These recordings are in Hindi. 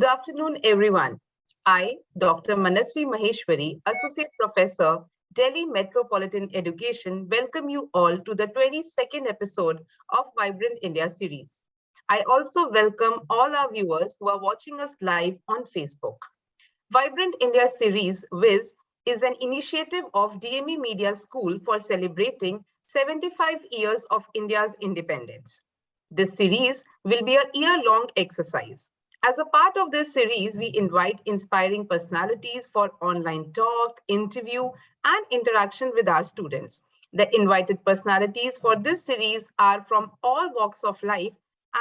afternoon, everyone. I, Dr. Manasvi Maheshwari, Associate Professor, Delhi Metropolitan Education, welcome you all to the 22nd episode of Vibrant India series. I also welcome all our viewers who are watching us live on Facebook. Vibrant India series, VIZ, is an initiative of DME Media School for celebrating 75 years of India's independence. This series will be a year-long exercise. As a part of this series, we invite inspiring personalities for online talk, interview, and interaction with our students. The invited personalities for this series are from all walks of life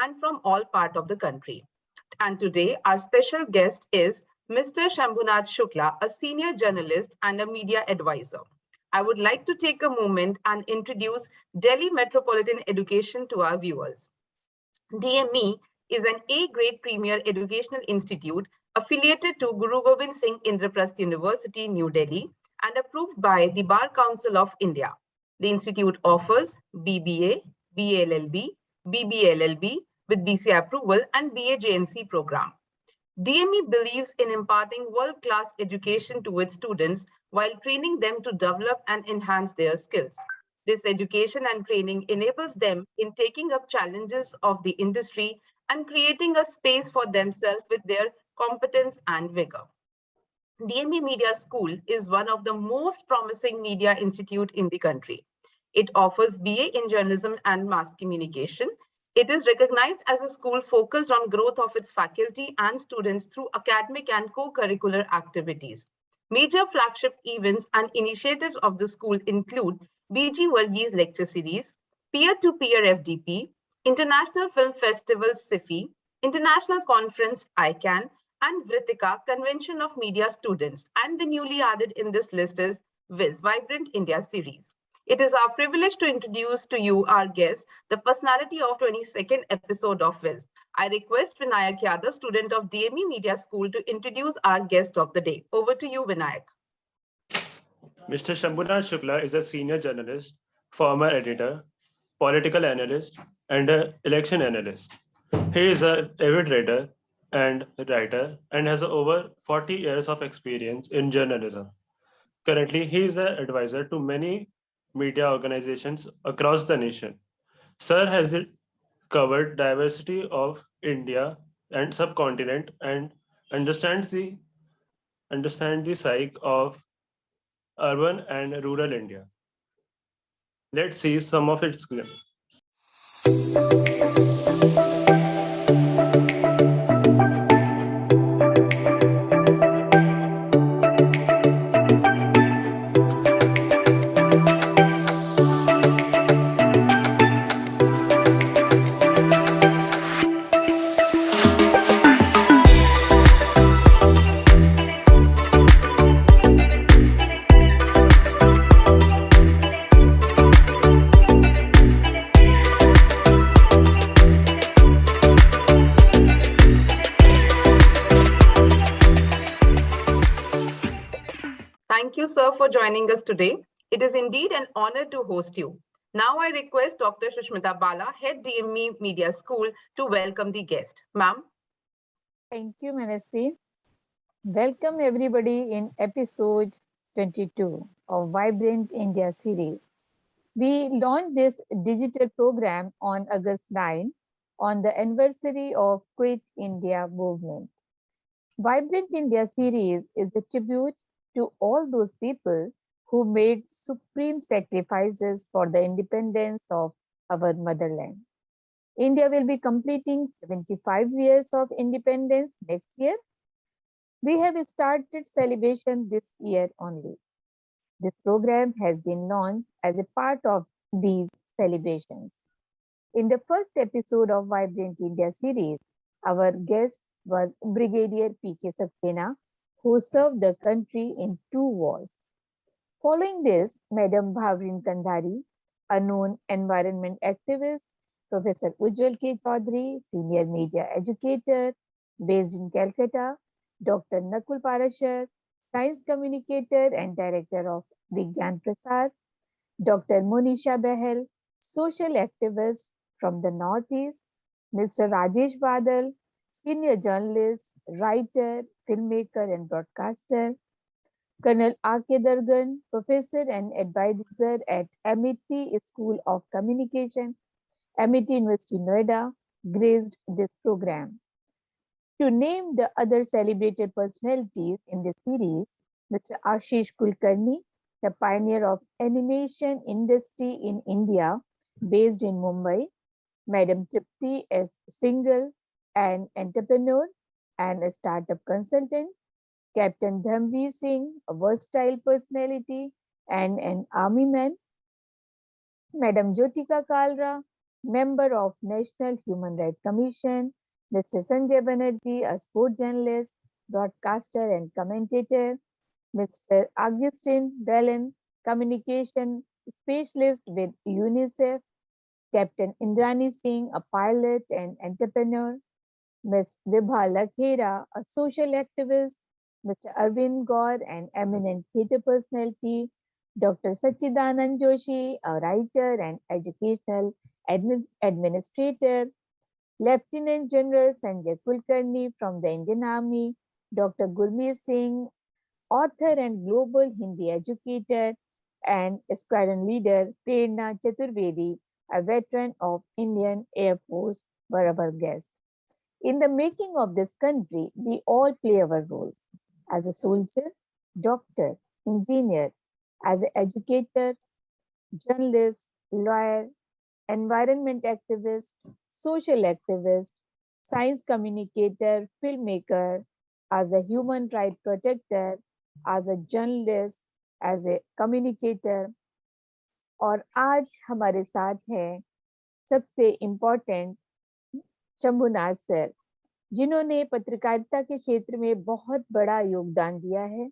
and from all parts of the country. And today, our special guest is Mr. Shambhunath Shukla, a senior journalist and a media advisor. I would like to take a moment and introduce Delhi Metropolitan Education to our viewers. DME is an A-grade premier educational institute affiliated to Guru Gobind Singh Indraprasth University, New Delhi, and approved by the Bar Council of India. The institute offers BBA, BLLB, BBLLB with BC approval and BA JMC program. DME believes in imparting world-class education to its students while training them to develop and enhance their skills. This education and training enables them in taking up challenges of the industry and creating a space for themselves with their competence and vigor. DME Media School is one of the most promising media institute in the country. It offers BA in journalism and mass communication. It is recognized as a school focused on growth of its faculty and students through academic and co-curricular activities. Major flagship events and initiatives of the school include BG Varghese Lecture Series, Peer-to-Peer FDP, International Film Festival SIFI, International Conference ICANN, and Vritika Convention of Media Students. And the newly added in this list is VIZ, Vibrant India Series. It is our privilege to introduce to you our guest, the personality of 22nd episode of VIZ. I request Vinayak Yadav, student of DME Media School, to introduce our guest of the day. Over to you, Vinayak. Mr. Shambhunath Shukla is a senior journalist, former editor, political analyst, and an election analyst. He is an avid reader and writer and has over 40 years of experience in journalism. Currently, he is an advisor to many media organizations across the nation. Sir has covered diversity of India and subcontinent and understands the psyche of urban and rural India. Let's see some of its glimpses. Thank you, sir, for joining us today. It is indeed an honor to host you. Now I request Dr. Shushmita Bala, Head DME Media School, to welcome the guest. Ma'am. Thank you, Manasvi. Welcome everybody in episode 22 of Vibrant India series. We launched this digital program on August 9 on the anniversary of Quit India movement. Vibrant India series is a tribute to all those people who made supreme sacrifices for the independence of our motherland. India will be completing 75 years of independence next year. We have started celebration this year only. This program has been launched as a part of these celebrations. In the first episode of Vibrant India series, our guest was Brigadier P.K. Saxena, who served the country in 2 wars. Following this, Madam Bhavrin Kandhari, a known environment activist, Professor Ujjwal K. Chaudhary, senior media educator based in Calcutta, Dr. Nakul Parashar, science communicator and director of Vigyan Prasar, Dr. Monisha Behel, social activist from the Northeast, Mr. Rajesh Badal, senior journalist, writer, filmmaker, and broadcaster. Colonel R.K. Dargan, professor and advisor at MIT School of Communication, MIT University, Noida, graced this program. To name the other celebrated personalities in this series, Mr. Ashish Kulkarni, the pioneer of animation industry in India, based in Mumbai, Madam Tripti S. Singhal, an entrepreneur and a startup consultant, Captain Dhamveer Singh, a versatile personality and an army man, Madam Jyotika Kalra, member of National Human Rights Commission, Mr. Sanjay Banerjee, a sport journalist, broadcaster and commentator, Mr. Augustine Bellin, communication specialist with UNICEF, Captain Indrani Singh, a pilot and entrepreneur, Ms. Vibha Lakhera, a social activist, Mr. Arvind Gaur, an eminent theatre personality, Dr. Sachidanand Joshi, a writer and educational administrator, Lieutenant General Sanjay Kulkarni from the Indian Army, Dr. Gurmeet Singh, author and global Hindi educator, and squadron leader Prerna Chaturvedi, a veteran of Indian Air Force, were our guests. In the making of this country, we all play our roles as a soldier, doctor, engineer, as an educator, journalist, lawyer, environment activist, social activist, science communicator, filmmaker, as a human rights protector, as a journalist, as a communicator. और आज हमारे साथ हैं सबसे इम्पोर्टेंट शंभुनाथ सर, जिन्होंने पत्रकारिता के क्षेत्र में बहुत बड़ा योगदान दिया है।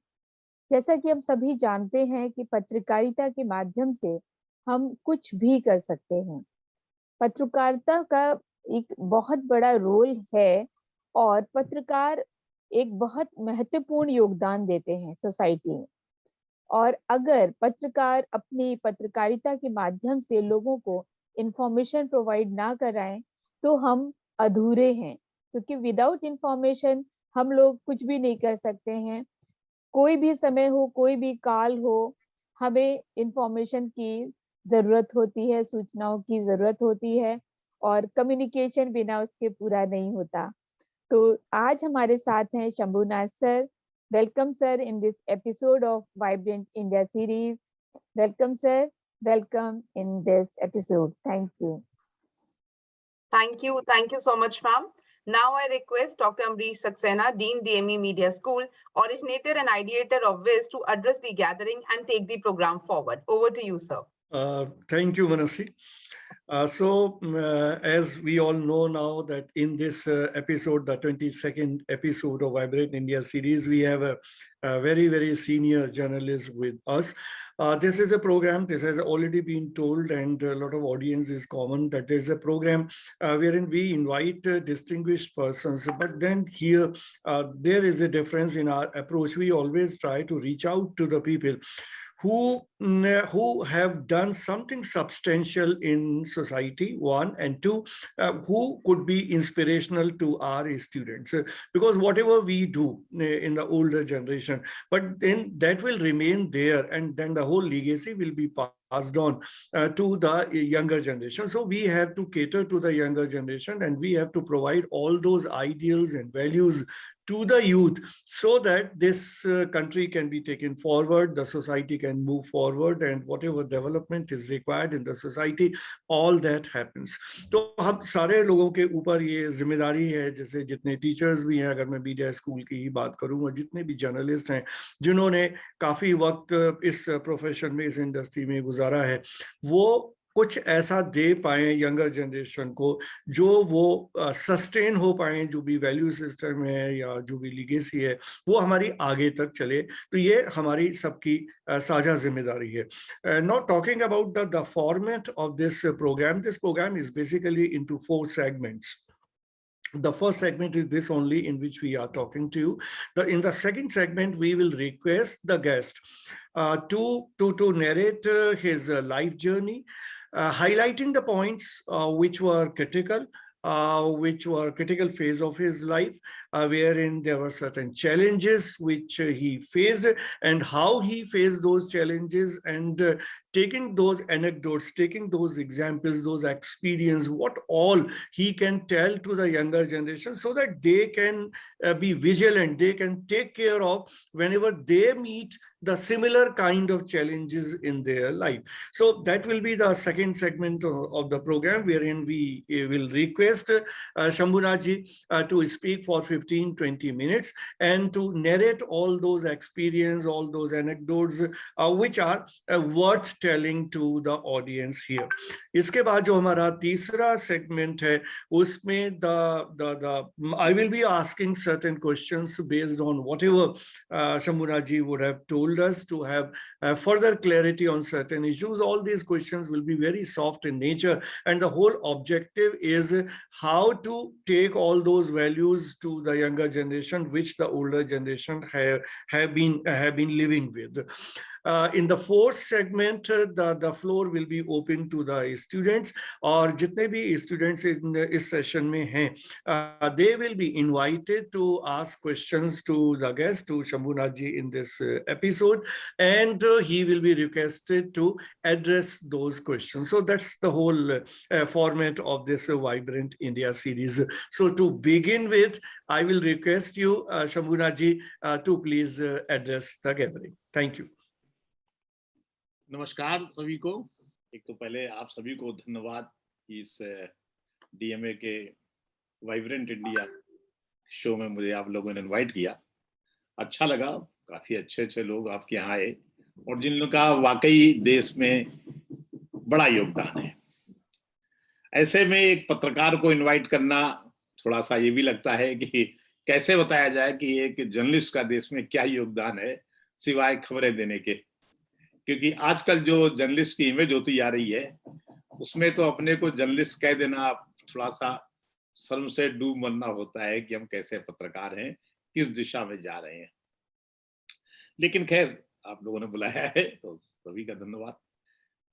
जैसा कि हम सभी जानते हैं कि पत्रकारिता के माध्यम से हम कुछ भी कर सकते हैं। पत्रकारिता का एक बहुत बड़ा रोल है और पत्रकार एक बहुत महत्वपूर्ण योगदान देते हैं सोसाइटी में। और अगर पत्रकार अपनी पत्रकारिता के माध्यम से लोगों को इंफॉर्मेशन प्रोवाइड ना कराएं तो हम अधूरे हैं, क्योंकि विदाउट इंफॉर्मेशन हम लोग कुछ भी नहीं कर सकते हैं। कोई भी समय हो, कोई भी काल हो, हमें इंफॉर्मेशन की जरूरत होती है, सूचनाओं की जरूरत होती है, और कम्युनिकेशन बिना उसके पूरा नहीं होता। तो आज हमारे साथ हैं Shambhunath sir. Welcome sir in this episode of vibrant India series. Welcome sir, welcome in this episode. Thank you. Thank you so much, ma'am. Now I request Dr. Amrish Saxena, Dean, DME Media School, originator and ideator of WIS, to address the gathering and take the program forward. Over to you, sir. Thank you, Manasi. As we all know now that in this episode, the 22nd episode of Vibrant India series, we have a very, very senior journalist with us. This is a program, this has already been told, and a lot of audience is common, that there's a program wherein we invite distinguished persons, but then here there is a difference in our approach. We always try to reach out to the people who have done something substantial in society, one, and two, who could be inspirational to our students. Because whatever we do in the older generation, but then that will remain there, and then the whole legacy will be passed on to the younger generation. So we have to cater to the younger generation, and we have to provide all those ideals and values to the youth, so that this country can be taken forward, the society can move forward, and whatever development is required in the society, all that happens. तो हम सारे लोगों के ऊपर ये जिम्मेदारी है, जैसे जितने टीचर्स भी हैं, अगर मैं मीडिया स्कूल की ही बात करूं, और जितने भी जर्नलिस्ट हैं जिन्होंने काफी वक्त इस प्रोफेशन में, इस इंडस्ट्री में गुजारा है, वो कुछ ऐसा दे पाए यंगर जनरेशन को जो वो सस्टेन हो पाए, जो भी वैल्यू सिस्टम है या जो भी लीगेसी है वो हमारी आगे तक चले। तो ये हमारी सबकी साझा जिम्मेदारी है। Not talking about the format of this program. This program is basically into 4 segments. The first segment is this only, in which we are talking to you. In the second segment, we will request the guest to narrate his life journey, highlighting the points which were critical, which were critical phase of his life, wherein there were certain challenges which he faced, and how he faced those challenges, and taking those anecdotes, taking those examples, those experience, what all he can tell to the younger generation, so that they can be vigilant, they can take care of whenever they meet the similar kind of challenges in their life. So that will be the second segment of the program, wherein we will request Shambhunathji to speak for 15-20 minutes and to narrate all those experience, all those anecdotes which are worth telling to the audience here. इसके बाद जो हमारा तीसरा segment है, उसमें I will be asking certain questions based on whatever Shambhunathji would have told us, to have further clarity on certain issues. All these questions will be very soft in nature, and the whole objective is how to take all those values to the younger generation, which the older generation have been living with. In the fourth segment, the floor will be open to the students, और जितने भी students इस session में हैं, they will be invited to ask questions to the guest, to Shambhunathji in this episode, and he will be requested to address those questions. So that's the whole format of this Vibrant India series. So to begin with, I will request you, Shambhunathji, to please address the gathering. Thank you. नमस्कार सभी को। एक तो पहले आप सभी को धन्यवाद इस डीएमए के वाइब्रेंट इंडिया शो में मुझे आप लोगों ने इनवाइट किया। अच्छा लगा, काफी अच्छे लोग आपके यहाँ आए, और जिन लोगों का वाकई देश में बड़ा योगदान है। ऐसे में एक पत्रकार को इनवाइट करना थोड़ा सा ये भी लगता है कि कैसे बताया जाए कि एक जर्नलिस्ट का देश में क्या योगदान है सिवाय खबरें देने के, क्योंकि आजकल जो जर्नलिस्ट की इमेज होती जा रही है उसमें तो अपने को जर्नलिस्ट कह देना थोड़ा सा शर्म से डूब मरना होता है कि हम कैसे पत्रकार हैं, किस दिशा में जा रहे हैं। लेकिन खैर आप लोगों ने बुलाया है तो सभी का धन्यवाद।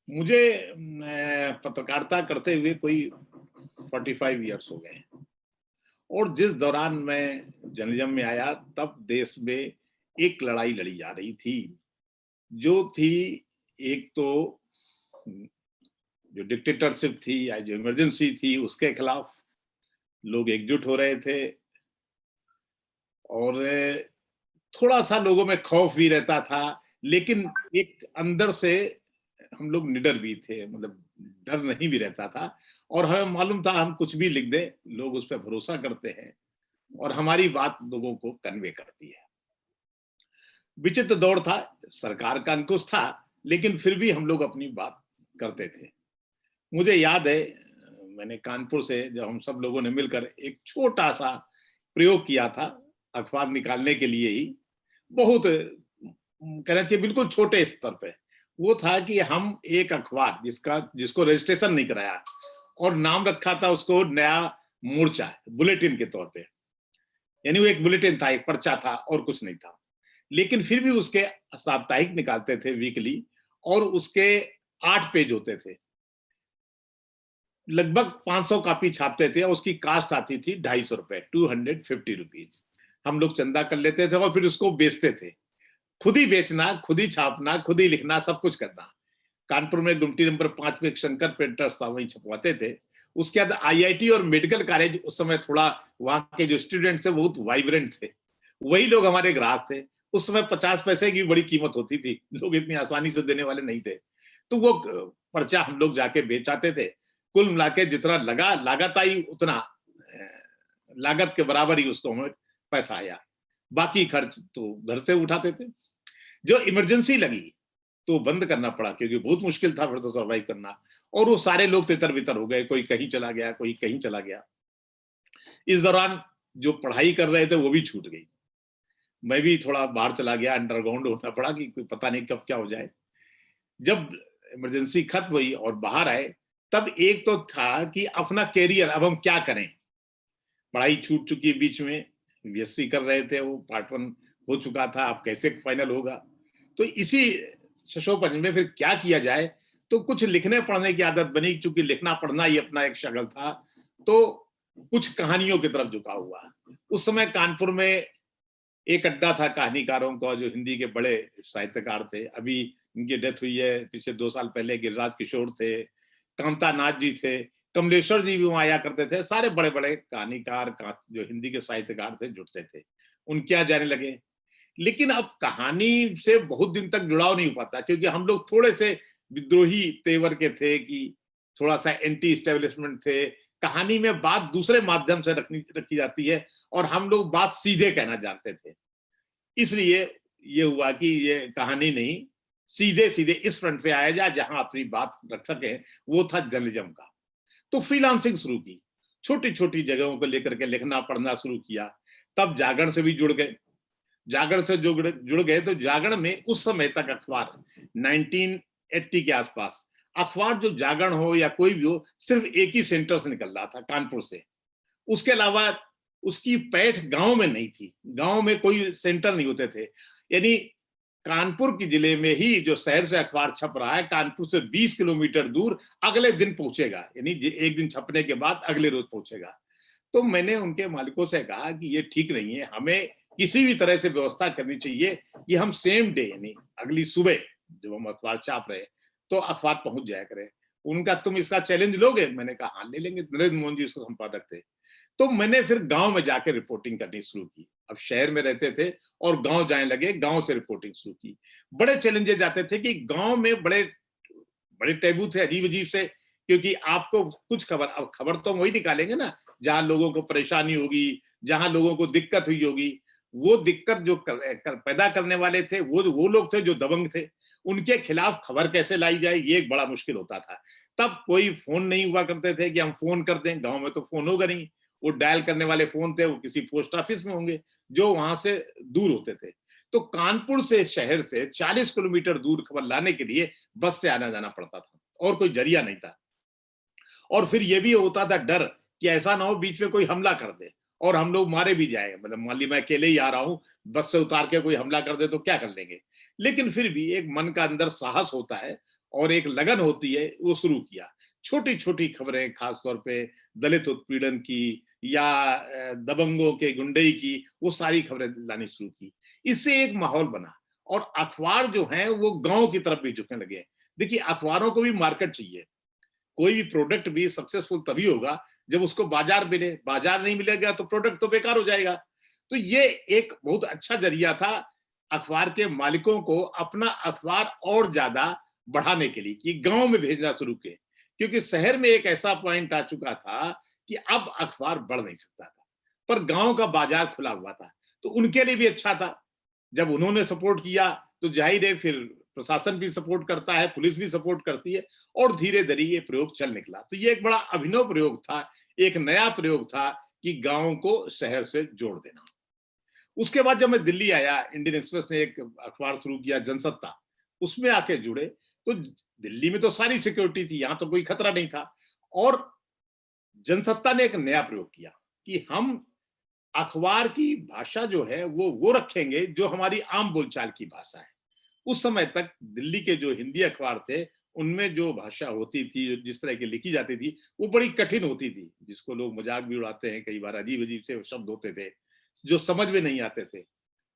मुझे पत्रकारिता करते हुए कोई 45 इयर्स हो गए, और जिस दौरान मैं जर्नलिज्म में आया तब देश में एक लड़ाई लड़ी जा रही थी, जो थी एक तो जो डिक्टेटरशिप थी या जो इमरजेंसी थी उसके खिलाफ लोग एकजुट हो रहे थे, और थोड़ा सा लोगों में खौफ भी रहता था, लेकिन एक अंदर से हम लोग निडर भी थे, मतलब डर नहीं भी रहता था, और हमें मालूम था हम कुछ भी लिख दें लोग उस पर भरोसा करते हैं और हमारी बात लोगों को कन्वे करती है। विचित्र दौर था, सरकार का अंकुश था, लेकिन फिर भी हम लोग अपनी बात करते थे। मुझे याद है मैंने कानपुर से जब हम सब लोगों ने मिलकर एक छोटा सा प्रयोग किया था अखबार निकालने के लिए ही, बहुत कहना चाहिए बिल्कुल छोटे स्तर पे, वो था कि हम एक अखबार जिसको रजिस्ट्रेशन नहीं कराया और नाम रखा था उसको नया मोर्चा बुलेटिन के तौर पे, यानी वो एक बुलेटिन था, एक पर्चा था और कुछ नहीं था, लेकिन फिर भी उसके साप्ताहिक निकालते थे वीकली, और उसके 8 पेज होते थे, लगभग 500 कॉपी छापते थे, और उसकी कास्ट आती थी 250 रुपए, 250 रुपीज। हम लोग चंदा कर लेते थे और फिर उसको बेचते थे, खुद ही बेचना, खुद ही छापना, खुद ही लिखना, सब कुछ करना। कानपुर में गुमटी नंबर 5 पे शंकर प्रिंटर्स था, वहीं छपवाते थे। उसके बाद आईआईटी और मेडिकल कॉलेज उस समय थोड़ा वहां के जो स्टूडेंट्स थे बहुत वाइब्रेंट थे, वही लोग हमारे ग्राहक थे। उस समय 50 पैसे की बड़ी कीमत होती थी, लोग इतनी आसानी से देने वाले नहीं थे, तो वो पर्चा हम लोग जाके बेच आते थे। कुल मिला के जितना लगा लागत आई उतना लागत के बराबर ही उसको हमें पैसा आया, बाकी खर्च तो घर से उठाते थे। जो इमरजेंसी लगी तो बंद करना पड़ा, क्योंकि बहुत मुश्किल था फिर तो सर्वाइव करना, और वो सारे लोग तितर बितर हो गए, कोई कहीं चला गया, कोई कहीं चला गया। इस दौरान जो पढ़ाई कर रहे थे वो भी छूट गई, मैं भी थोड़ा बाहर चला गया, अंडरग्राउंड होना पड़ा कि कोई पता नहीं कब क्या हो जाए। जब इमरजेंसी खत्म हुई और बाहर आए तब एक तो था कि अपना कैरियर अब हम क्या करें, पढ़ाई छूट चुकी बीच में, बीएससी कर रहे थे, वो पार्ट 1 हो चुका था, अब कैसे फाइनल होगा। तो इसी शशोपंज में फिर क्या किया जाए, तो कुछ लिखने पढ़ने की आदत बनी, चूंकि लिखना पढ़ना ही अपना एक शगल था, तो कुछ कहानियों की तरफ झुका हुआ। उस समय कानपुर में एक अड्डा था कहानीकारों का, जो हिंदी के बड़े साहित्यकार थे, अभी इनकी डेथ हुई है पिछले 2 साल पहले, गिरिराज किशोर थे, कामता नाथ जी थे, कमलेश्वर जी भी वहां आया करते थे, सारे बड़े बड़े कहानीकार जो हिंदी के साहित्यकार थे जुड़ते थे, उनके यहाँ जाने लगे। लेकिन अब कहानी से बहुत दिन तक जुड़ाव नहीं हो पाता, क्योंकि हम लोग थोड़े से विद्रोही तेवर के थे, कि थोड़ा सा एंटी एस्टेब्लिशमेंट थे। कहानी में बात दूसरे माध्यम से रखी जाती है, और हम लोग बात सीधे कहना जानते थे। इसलिए ये हुआ कि ये कहानी नहीं, सीधे सीधे इस फ्रंट पे आया जाए जहां अपनी बात रख सके, वो था जर्नलिज्म का। तो फ्रीलांसिंग शुरू की, छोटी छोटी जगहों को लेकर के लिखना पढ़ना शुरू किया। तब जागरण से भी जुड़ गए। जागरण से जुड़ गए तो जागरण में उस समय तक अखबार 1980 के आसपास अखबार, जो जागरण हो या कोई भी हो, सिर्फ एक ही सेंटर से निकल रहा था, कानपुर से। उसके अलावा उसकी पैठ गांव में नहीं थी, गांव में कोई सेंटर नहीं होते थे। यानी कानपुर के जिले में ही जो शहर से अखबार छप रहा है, कानपुर से 20 किलोमीटर दूर अगले दिन पहुंचेगा, यानी एक दिन छपने के बाद अगले रोज पहुंचेगा। तो मैंने उनके मालिकों से कहा कि ये ठीक नहीं है, हमें किसी भी तरह से व्यवस्था करनी चाहिए कि हम सेम डे, यानी अगली सुबह जब हम अखबार छाप रहे तो अखबार पहुंच जाया करे। उनका, तुम इसका चैलेंज लोगे? मैंने कहा हाँ ले लेंगे। नरेंद्र मोहन जी उसको संपादक थे। तो मैंने फिर गांव में जाकर रिपोर्टिंग करनी शुरू की। अब शहर में रहते थे और गांव जाने लगे, गांव से रिपोर्टिंग शुरू की। बड़े चैलेंजेस आते थे कि गांव में बड़े बड़े टैबू थे, अजीब अजीब से, क्योंकि आपको कुछ खबर, अब खबर तो वही निकालेंगे ना जहां लोगों को परेशानी होगी, जहां लोगों को दिक्कत हुई होगी। वो दिक्कत जो पैदा करने वाले थे वो लोग थे जो दबंग थे। उनके खिलाफ खबर कैसे लाई जाए, ये एक बड़ा मुश्किल होता था। तब कोई फोन नहीं हुआ करते थे कि हम फोन कर दें, गांव में तो फोन होगा नहीं। वो डायल करने वाले फोन थे, वो किसी पोस्ट ऑफिस में होंगे जो वहां से दूर होते थे। तो कानपुर से, शहर से 40 किलोमीटर दूर खबर लाने के लिए बस से आना जाना पड़ता था, और कोई जरिया नहीं था। और फिर ये भी होता था डर कि ऐसा ना हो बीच में कोई हमला कर दे और हम लोग मारे भी जाए। मतलब मान ली मैं अकेले ही आ रहा हूं, बस से उतार के कोई हमला कर दे तो क्या कर लेंगे। लेकिन फिर भी एक मन का अंदर साहस होता है और एक लगन होती है, वो शुरू किया। छोटी छोटी खबरें, खासतौर पे दलित उत्पीड़न की या दबंगों के गुंडई की, वो सारी खबरें लानी शुरू की। इससे एक माहौल बना और अखबार जो है वो गांव की तरफ भी झुकने लगे। देखिए, अखबारों को भी मार्केट चाहिए। कोई भी प्रोडक्ट भी सक्सेसफुल तभी होगा जब उसको बाजार मिले। बाजार नहीं मिलेगा तो प्रोडक्ट तो बेकार हो जाएगा। तो ये एक बहुत अच्छा जरिया था अखबार के मालिकों को अपना अखबार और ज्यादा बढ़ाने के लिए, कि गांव में भेजना शुरू किए। क्योंकि शहर में एक ऐसा पॉइंट आ चुका था कि अब अखबार बढ़ नहीं सकता था, पर गांव का बाजार खुला हुआ था। तो उनके लिए भी अच्छा था। जब उन्होंने सपोर्ट किया तो जाहिर है फिर प्रशासन भी सपोर्ट करता है, पुलिस भी सपोर्ट करती है, और धीरे धीरे ये प्रयोग चल निकला। तो ये एक बड़ा अभिनव प्रयोग था, एक नया प्रयोग था कि गांव को शहर से जोड़ देना। उसके बाद जब मैं दिल्ली आया, इंडियन एक्सप्रेस ने एक अखबार शुरू किया, जनसत्ता, उसमें आके जुड़े। तो दिल्ली में तो सारी सिक्योरिटी थी, यहां तो कोई खतरा नहीं था। और जनसत्ता ने एक नया प्रयोग किया कि हम अखबार की भाषा जो है वो रखेंगे जो हमारी आम बोलचाल की भाषा है। उस समय तक दिल्ली के जो हिंदी अखबार थे, उनमें जो भाषा होती थी, जिस तरह की लिखी जाती थी, वो बड़ी कठिन होती थी, जिसको लोग मजाक भी उड़ाते हैं। कई बार अजीब अजीब से शब्द होते थे जो समझ में नहीं आते थे।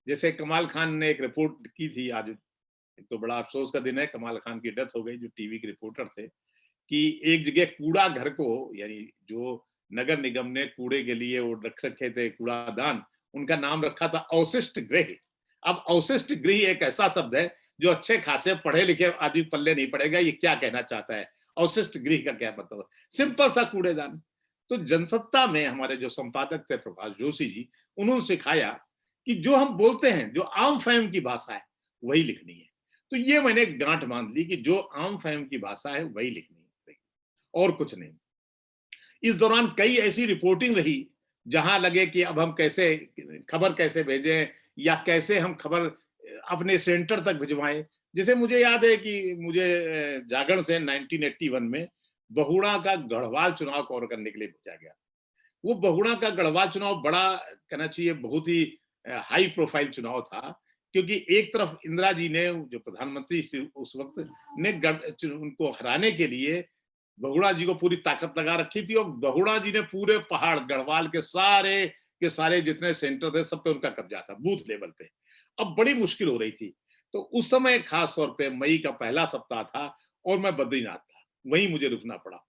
जैसे कमाल खान ने एक रिपोर्ट की थी, आज एक तो बड़ा अफसोस का दिन है, कमाल खान की डेथ हो गई, जो टीवी के रिपोर्टर थे, कि एक जगह कूड़ा घर को, यानी जो नगर निगम ने कूड़े के लिए वो रख रखे थे कूड़ादान, उनका नाम रखा था अवशिष्ट गृह। अब अवशिष्ट गृह एक ऐसा शब्द है जो अच्छे खासे पढ़े लिखे आदमी पल्ले नहीं पड़ेगा, ये क्या कहना चाहता है, अवशिष्ट गृह का क्या मतलब, सिंपल सा कूड़ेदान। तो जनसत्ता में हमारे जो संपादक थे प्रभाष जोशी जी, उन्होंने सिखाया कि जो हम बोलते हैं, जो आम फहम की भाषा है, वही लिखनी है। तो ये मैंने गांठ बांध ली कि जो आम फहम की भाषा है वही लिखनी है, और कुछ नहीं। इस दौरान कई ऐसी रिपोर्टिंग रही जहां लगे कि अब हम कैसे खबर कैसे भेजें, या कैसे हम खबर अपने सेंटर तक भिजवाएं। जैसे मुझे याद है कि मुझे जागरण से 1981 में बहुड़ा का गढ़वाल चुनाव कवर करने के लिए भेजा गया। वो बहुड़ा का गढ़वाल चुनाव बड़ा, कहना चाहिए, बहुत ही हाई प्रोफाइल चुनाव था, क्योंकि एक तरफ इंदिरा जी ने, जो प्रधानमंत्री उस वक्त ने, उनको हराने के लिए बहुगुणा जी को पूरी ताकत लगा रखी थी और बहुगुणा जी ने पूरे पहाड़ गढ़वाल के सारे जितने सेंटर थे सब पे उनका कब्जा था बूथ लेवल पे। अब बड़ी मुश्किल हो रही थी। तो उस समय खास तौर पे मई का पहला सप्ताह था और मैं बद्रीनाथ था, वहीं मुझे रुकना पड़ा।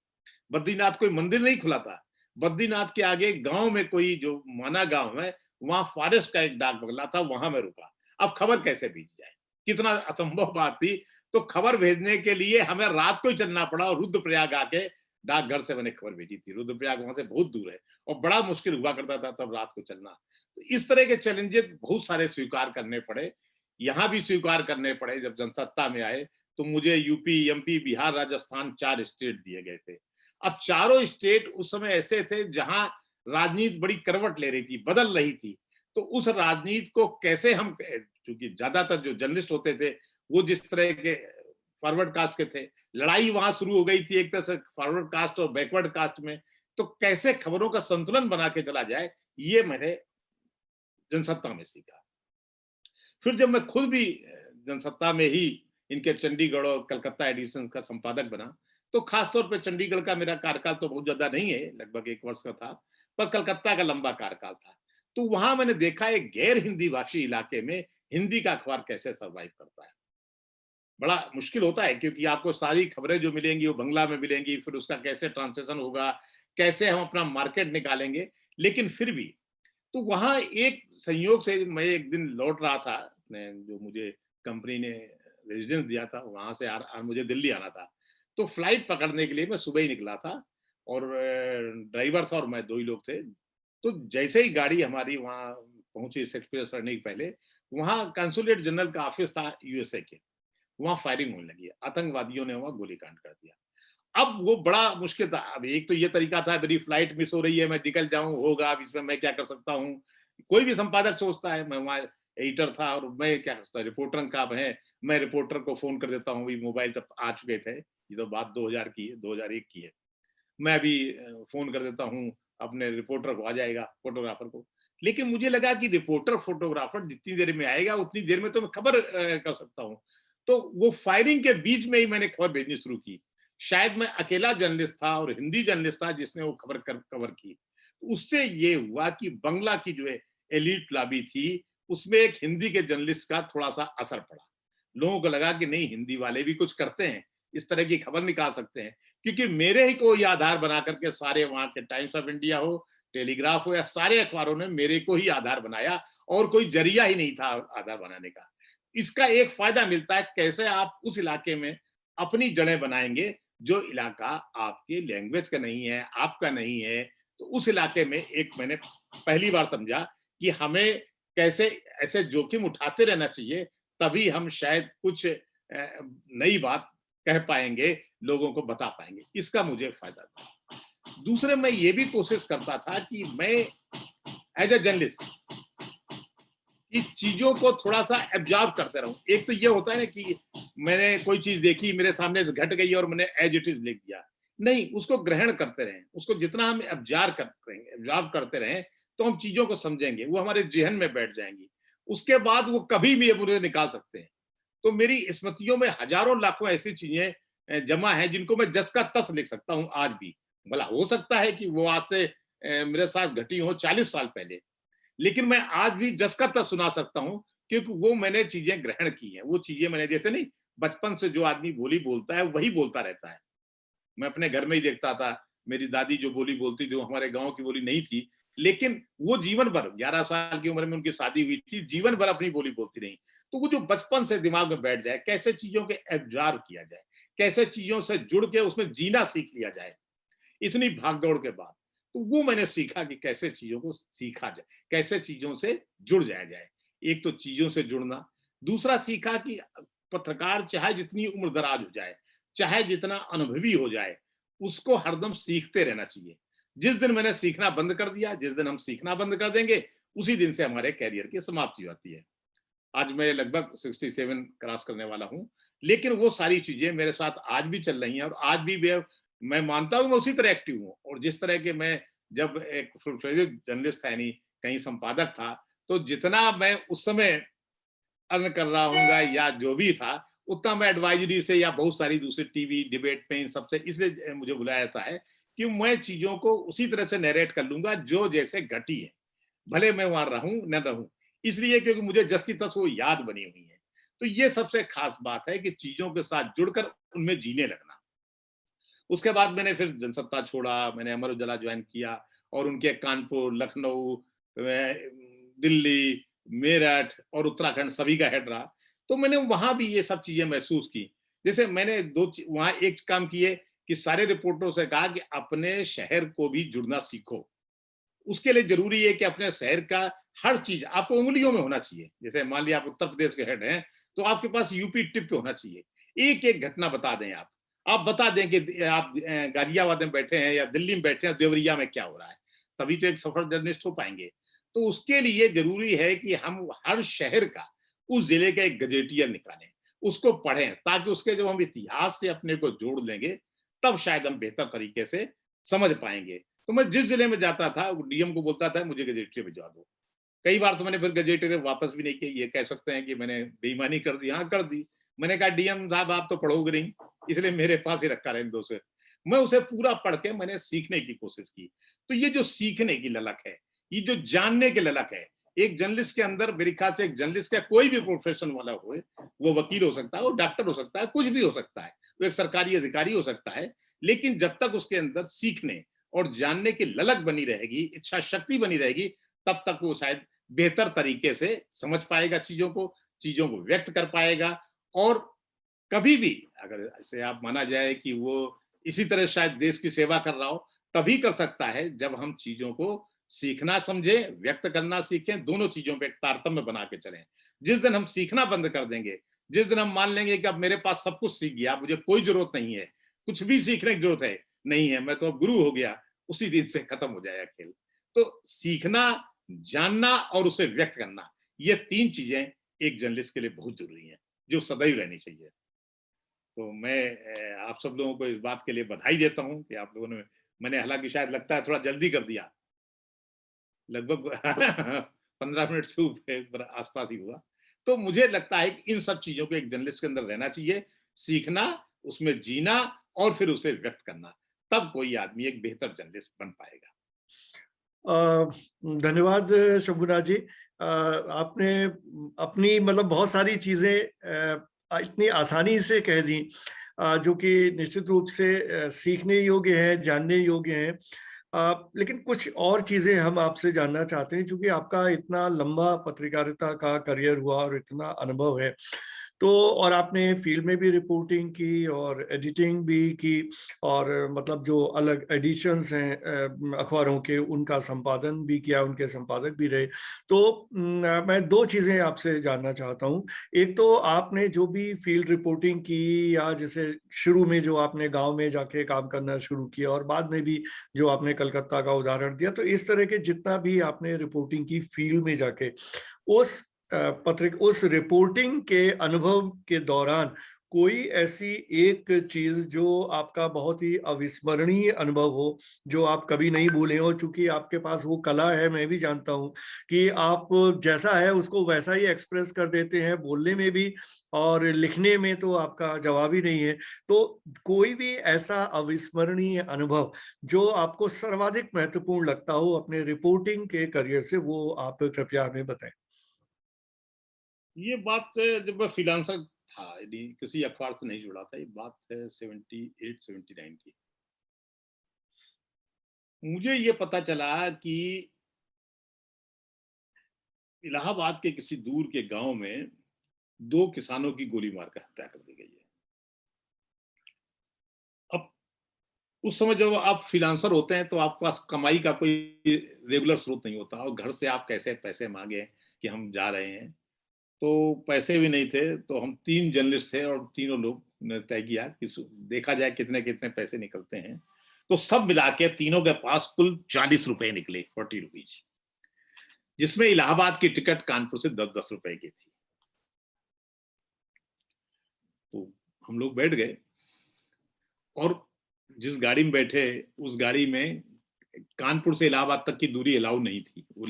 बद्रीनाथ कोई मंदिर नहीं खुला था, बद्रीनाथ के आगे गांव में कोई जो माना गांव है वहां फॉरेस्ट का एक डाक बंगला था, वहां मैं रुका। अब खबर कैसे भेजी जाए, कितना असंभव बात थी। तो खबर भेजने के लिए हमें रात को ही चलना पड़ा और रुद्रप्रयाग आके डाकघर से मैंने खबर भेजी थी। रुद्रप्रयाग वहां से बहुत दूर है और बड़ा मुश्किल हुआ करता था तब रात को चलना। तो इस तरह के चैलेंजेस बहुत सारे स्वीकार करने पड़े, यहाँ भी स्वीकार करने पड़े। जब जनसत्ता में आए तो मुझे UP, MP, Bihar, Rajasthan 4 state दिए गए थे। अब चारों स्टेट उस समय ऐसे थे जहां राजनीति बड़ी करवट ले रही थी, बदल रही थी। तो उस राजनीति को कैसे हम, क्योंकि ज्यादातर जो जर्नलिस्ट होते थे वो जिस तरह के फॉरवर्ड कास्ट के थे, लड़ाई वहां शुरू हो गई थी एक तरह से फॉरवर्ड कास्ट और बैकवर्ड कास्ट में। तो कैसे खबरों का संतुलन बना के चला जाए, ये मैंने जनसत्ता में सीखा। फिर जब मैं खुद भी जनसत्ता में ही इनके चंडीगढ़ और कलकत्ता एडिशन का संपादक बना, तो खासतौर पर चंडीगढ़ का मेरा कार्यकाल तो बहुत ज्यादा नहीं है, लगभग 1 वर्ष का था, पर कलकत्ता का लंबा कार्यकाल था। तो वहां मैंने देखा एक गैर हिंदी भाषी इलाके में हिंदी का अखबार कैसे सर्वाइव करता है। बड़ा मुश्किल होता है क्योंकि आपको सारी खबरें जो मिलेंगी वो बंगला में मिलेंगी, फिर उसका कैसे ट्रांसलेशन होगा, कैसे हम अपना मार्केट निकालेंगे। लेकिन फिर भी तो वहां एक संयोग से मैं एक दिन लौट रहा था, जो मुझे कंपनी ने रेजिडेंस दिया था वहां से मुझे दिल्ली आना था। तो फ्लाइट पकड़ने के लिए मैं सुबह ही निकला था और ड्राइवर था और मैं 2 ही लोग थे। तो जैसे ही गाड़ी हमारी वहां पहुंची एक्सप्रेस चढ़ने के पहले, वहां कंसुलेट जनरल का ऑफिस था यूएसए के, वहां फायरिंग होने लगी। आतंकवादियों ने वहां गोलीकांड कर दिया। अब वो बड़ा मुश्किल था। अब एक तो ये तरीका था मेरी फ्लाइट मिस हो रही है, मैं निकल जाऊं, होगा, अब इसमें मैं क्या कर सकता हूँ। कोई भी संपादक सोचता है, मैं वहां एडिटर था और मैं क्या कर सकता, रिपोर्टर काम है, मैं रिपोर्टर को फोन कर देता हूँ। मोबाइल तब आ चुके थे, ये तो बात 2000 की है, 2001 की है। मैं अभी फोन कर देता हूँ अपने रिपोर्टर को, आ जाएगा, फोटोग्राफर को। लेकिन मुझे लगा कि रिपोर्टर फोटोग्राफर जितनी देर में आएगा उतनी देर में तो मैं खबर कर सकता हूँ। तो वो फायरिंग के बीच में ही मैंने खबर भेजनी शुरू की। शायद मैं अकेला जर्नलिस्ट था और हिंदी जर्नलिस्ट था जिसने वो खबर कवर की। उससे ये हुआ कि बंगला की जो एलीट लॉबी थी उसमें एक हिंदी के जर्नलिस्ट का थोड़ा सा असर पड़ा। लोगों को लगा कि नहीं, हिंदी वाले भी कुछ करते हैं, इस तरह की खबर निकाल सकते हैं। क्योंकि मेरे ही को ये आधार बना करके सारे वहां के टाइम्स ऑफ इंडिया हो, टेलीग्राफ हो, या सारे अखबारों ने मेरे को ही आधार बनाया और कोई जरिया ही नहीं था आधार बनाने का। इसका एक फायदा मिलता है, कैसे आप उस इलाके में अपनी जड़ें बनाएंगे जो इलाका आपके लैंग्वेज का नहीं है, आपका नहीं है। तो उस इलाके में एक मैंने पहली बार समझा कि हमें कैसे ऐसे जोखिम उठाते रहना चाहिए, तभी हम शायद कुछ नई बात कह पाएंगे, लोगों को बता पाएंगे। इसका मुझे फायदा था। दूसरे, मैं ये भी कोशिश करता था कि मैं एज ए जर्नलिस्ट कि चीजों को थोड़ा सा एब्जॉर्ब करते रहूं। एक तो ये होता है ना कि मैंने कोई चीज देखी, मेरे सामने से घट गई और मैंने एज इट इज लिख दिया। नहीं, उसको ग्रहण करते रहें। उसको जितना हम एब्जॉर्ब करते रहें तो हम चीजों को समझेंगे, वो हमारे जहन में बैठ जाएंगी। उसके बाद वो कभी भी मुझे निकाल सकते हैं। तो मेरी स्मृतियों में हजारों लाखों ऐसी चीजें जमा है जिनको मैं जस का तस लिख सकता हूं आज भी। भला हो सकता है कि वो आज से मेरे साथ घटी हो 40 साल पहले, लेकिन मैं आज भी जस का तस सुना सकता हूं क्योंकि वो मैंने चीजें ग्रहण की हैं। वो चीजें मैंने, जैसे नहीं, बचपन से जो आदमी बोली बोलता है वही बोलता रहता है। मैं अपने घर में ही देखता था, मेरी दादी जो बोली बोलती थी वो हमारे गांव की बोली नहीं थी, लेकिन वो जीवन भर, 11 साल की उम्र में उनकी शादी हुई थी, जीवन भर अपनी बोली बोलती रही। तो वो जो बचपन से दिमाग में बैठ जाए, कैसे चीजों के एब्जॉर्ब किया जाए, कैसे चीजों से जुड़ के उसमें जीना सीख लिया जाए इतनी भागदौड़ के बाद। तो वो मैंने सीखा कि कैसे चीजों को सीखा जाए, कैसे चीजों से जुड़ जाया जाए। एक तो चीजों से जुड़ना, दूसरा सीखा कि पत्रकार चाहे जितनी उम्र दराज हो जाए, चाहे जितना अनुभवी हो जाए, उसको हरदम सीखते रहना चाहिए। जिस दिन मैंने सीखना बंद कर दिया, जिस दिन हम सीखना बंद कर देंगे, उसी दिन से हमारे कैरियर की समाप्ति होती है। आज मैं लगभग 67 क्रॉस करने वाला हूं, लेकिन वो सारी चीजें मेरे साथ आज भी चल रही हैं और आज भी मैं मानता हूं मैं उसी तरह एक्टिव हूं। और जिस तरह के मैं जब एक फुल फ्लेज्ड जर्नलिस्ट था, यानी कहीं संपादक था, तो जितना मैं उस समय अर्न कर रहा हूँ या जो भी था, उतना मैं एडवाइजरी से या बहुत सारी दूसरे टीवी डिबेट में इन सबसे इसलिए मुझे बुलाया जाता है कि मैं चीजों को उसी तरह से नरेट कर लूंगा जो जैसे घटी है, भले मैं वहां रहूं न रहूं, इसलिए क्योंकि मुझे जस की तस वो याद बनी हुई है। तो ये सबसे खास बात है कि चीजों के साथ जुड़कर उनमें जीने लगना। उसके बाद मैंने फिर जनसत्ता छोड़ा, मैंने अमर उजाला ज्वाइन किया और उनके कानपुर, लखनऊ, दिल्ली, मेरठ और उत्तराखंड सभी का हेड रहा। तो मैंने वहां भी ये सब चीजें महसूस की। जैसे मैंने वहां एक काम किए कि सारे रिपोर्टरों से कहा कि अपने शहर को भी जुड़ना सीखो। उसके लिए जरूरी है कि अपने शहर का हर चीज आपको उंगलियों में होना चाहिए। जैसे मान लिया आप उत्तर प्रदेश के हेड हैं तो आपके पास यूपी टिप पे होना चाहिए, एक एक घटना बता दें। आप बता दें कि आप गाजियाबाद में बैठे हैं या दिल्ली में बैठे हैं, देवरिया में क्या हो रहा है, तभी तो एक सफल जर्नलिस्ट हो पाएंगे। तो उसके लिए जरूरी है कि हम हर शहर का, उस जिले का एक गजेटियर निकालें, उसको पढ़ें, ताकि उसके जब हम इतिहास से अपने को जोड़ लेंगे तब शायद हम बेहतर तरीके से समझ पाएंगे। तो मैं जिस जिले में जाता था डीएम को बोलता था मुझे गजेटियर भिजवा दो। कई बार तो मैंने फिर गजेटियर वापस भी नहीं किया। ये कह सकते हैं कि मैंने बेईमानी कर दी, हाँ कर दी। मैंने कहा डीएम साहब आप तो पढ़ोगे नहीं, इसलिए मेरे पास ही रखा रहने दो से। मैं उसे पूरा पढ़ के मैंने सीखने की कोशिश की। तो ये जो सीखने की ललक है, ये जो जानने की ललक है, एक जर्नलिस्ट के अंदर, मेरे ख्याल से एक जर्नलिस्ट का कोई भी प्रोफेशन वाला हो, वो वकील हो सकता है, वो डॉक्टर हो सकता है, कुछ भी हो सकता है, वो एक सरकारी अधिकारी हो सकता है, लेकिन जब तक उसके अंदर सीखने और जानने की ललक बनी रहेगी, इच्छा शक्ति बनी रहेगी, तब तक वो शायद बेहतर तरीके से समझ पाएगा चीजों को व्यक्त कर पाएगा। और कभी भी अगर ऐसे आप माना जाए कि वो इसी तरह शायद देश की सेवा कर रहा हो, तभी कर सकता है जब हम चीजों को सीखना समझे, व्यक्त करना सीखें, दोनों चीजों पे एक तारतम्य बना के चलें। जिस दिन हम सीखना बंद कर देंगे, जिस दिन हम मान लेंगे कि अब मेरे पास सब कुछ सीख गया, मुझे कोई जरूरत नहीं है, कुछ भी सीखने की जरूरत है नहीं है, मैं तो अब गुरु हो गया, उसी दिन से खत्म हो जाएगा खेल। तो सीखना, जानना और उसे व्यक्त करना, ये तीन चीजें एक जर्नलिस्ट के लिए बहुत जरूरी हैं, जो सदैव रहनी चाहिए। तो मैं आप सब लोगों को इस बात के लिए बधाई देता हूं कि आप लोगों ने, मैंने हालांकि शायद लगता है थोड़ा जल्दी कर दिया, लगभग 15 मिनट से ऊपर आसपास ही हुआ। तो मुझे लगता है कि इन सब चीजों को एक जर्नलिस्ट के अंदर रहना चाहिए, सीखना, उसमें जीना और फिर उसे व्यक्त करना, तब कोई आदमी एक बेहतर जर्नलिस्ट बन पाएगा। धन्यवाद शंभुनाथ जी। आपने अपनी मतलब बहुत सारी चीजें इतनी आसानी से कह दी, जो कि निश्चित रूप से सीखने योग्य है, जानने योग्य है। लेकिन कुछ और चीजें हम आपसे जानना चाहते हैं, क्योंकि आपका इतना लंबा पत्रकारिता का करियर हुआ और इतना अनुभव है, तो और आपने फील्ड में भी रिपोर्टिंग की और एडिटिंग भी की, और मतलब जो अलग एडिशंस हैं अखबारों के, उनका संपादन भी किया, उनके संपादक भी रहे। तो मैं दो चीजें आपसे जानना चाहता हूँ। एक तो आपने जो भी फील्ड रिपोर्टिंग की, या जैसे शुरू में जो आपने गांव में जाके काम करना शुरू किया, और बाद में भी जो आपने कलकत्ता का उदाहरण दिया, तो इस तरह के जितना भी आपने रिपोर्टिंग की फील्ड में जाके, उस रिपोर्टिंग के अनुभव के दौरान कोई ऐसी एक चीज जो आपका बहुत ही अविस्मरणीय अनुभव हो, जो आप कभी नहीं भूले हो? चूंकि आपके पास वो कला है, मैं भी जानता हूं कि आप जैसा है उसको वैसा ही एक्सप्रेस कर देते हैं, बोलने में भी और लिखने में तो आपका जवाब ही नहीं है। तो कोई भी ऐसा अविस्मरणीय अनुभव जो आपको सर्वाधिक महत्वपूर्ण लगता हो अपने रिपोर्टिंग के करियर से, वो आप कृपया हमें बताएं। ये बात जब मैं फ्रीलांसर था, यदि किसी अखबार से नहीं जुड़ा था, ये बात है 78-79 की। मुझे ये पता चला कि इलाहाबाद के किसी दूर के गांव में 2 किसानों की गोली मारकर हत्या कर दी गई है। अब उस समय जब आप फ्रीलांसर होते हैं तो आपके पास कमाई का कोई रेगुलर स्रोत नहीं होता, और घर से आप कैसे पैसे मांगे कि हम जा रहे हैं, तो पैसे भी नहीं थे। तो हम 3 जर्नलिस्ट थे और तीनों लोग ने तय किया कि देखा जाए कितने कितने पैसे निकलते हैं। तो सब मिला के तीनों के पास कुल 40 रुपए निकले, 40 रुपीज, जिसमें इलाहाबाद की टिकट कानपुर से 10-10 रुपए की थी। तो हम लोग बैठ गए, और जिस गाड़ी में बैठे उस गाड़ी में कानपुर से इलाहाबाद तक की दूरी अलाउ नहीं थी। वो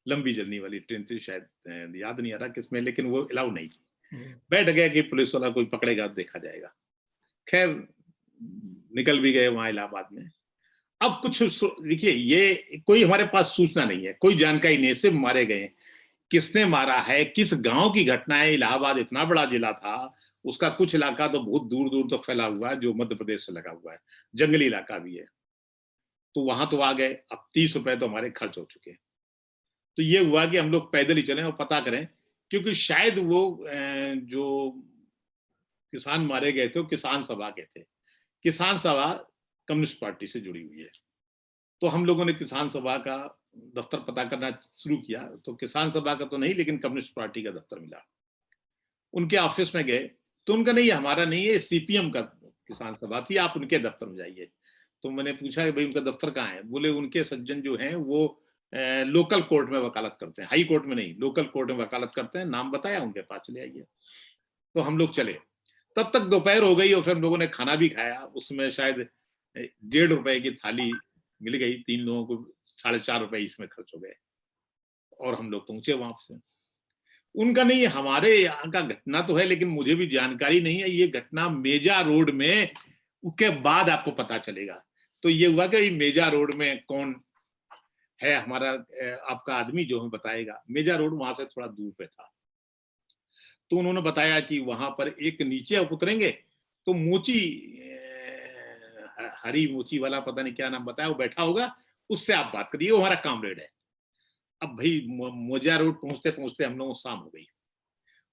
लंबी चलने वाली ट्रेन थी, शायद याद नहीं आ रहा किसमें, लेकिन वो अलाउ नहीं थी। बैठ गया कि पुलिस वाला कोई पकड़ेगा देखा जाएगा। खैर निकल भी गए वहां इलाहाबाद में। अब कुछ देखिए, ये कोई हमारे पास सूचना नहीं है, कोई जानकारी नहीं है, सिर्फ मारे गए। किसने मारा है, किस गांव की घटना है, इलाहाबाद इतना बड़ा जिला था, उसका कुछ इलाका तो बहुत दूर दूर तक फैला हुआ है जो मध्य प्रदेश से लगा हुआ है, जंगली इलाका भी है। तो वहां तो आ गए, अब 30 रुपए तो हमारे खर्च हो चुके। तो ये हुआ कि हम लोग पैदल ही चले और पता करें, क्योंकि शायद वो जो किसान मारे गए थे वो किसान सभा के थे। किसान सभा कम्युनिस्ट पार्टी से जुड़ी हुई है। तो हम लोगों ने किसान सभा का दफ्तर पता करना शुरू किया, तो किसान सभा का तो नहीं लेकिन कम्युनिस्ट पार्टी का दफ्तर मिला। उनके ऑफिस में गए तो उनका नहीं, हमारा नहीं है, सीपीएम का किसान सभा थी, आप उनके दफ्तर में जाइए। तो मैंने पूछा कि भाई उनका दफ्तर कहाँ है? बोले उनके सज्जन जो हैं वो लोकल कोर्ट में वकालत करते हैं, हाई कोर्ट में नहीं, लोकल कोर्ट में वकालत करते हैं। नाम बताया, उनके पास चले आइए। तो हम लोग चले, तब तक दोपहर हो गई और फिर हम लोगों ने खाना भी खाया। उसमें शायद 1.5 रुपए की थाली मिल गई, 3 लोगों को 4.5 रुपए इसमें खर्च हो गए और हम लोग पहुंचे वहां से। उनका नहीं, हमारे यहाँ का घटना तो है लेकिन मुझे भी जानकारी नहीं है। ये घटना मेजा रोड में, उसके बाद आपको पता चलेगा। तो ये हुआ कि मेजा रोड में कौन है हमारा आपका आदमी जो हमें बताएगा। मेजा रोड वहां से थोड़ा दूर पे था। तो उन्होंने बताया कि वहां पर एक नीचे आप उतरेंगे तो मोची, हरी मोची वाला पता नहीं क्या नाम बताया, वो बैठा होगा, उससे आप बात करिए, वो हमारा कामरेड है। अब भाई मोजा रोड पहुंचते पहुंचते हम लोगों को शाम हो गई।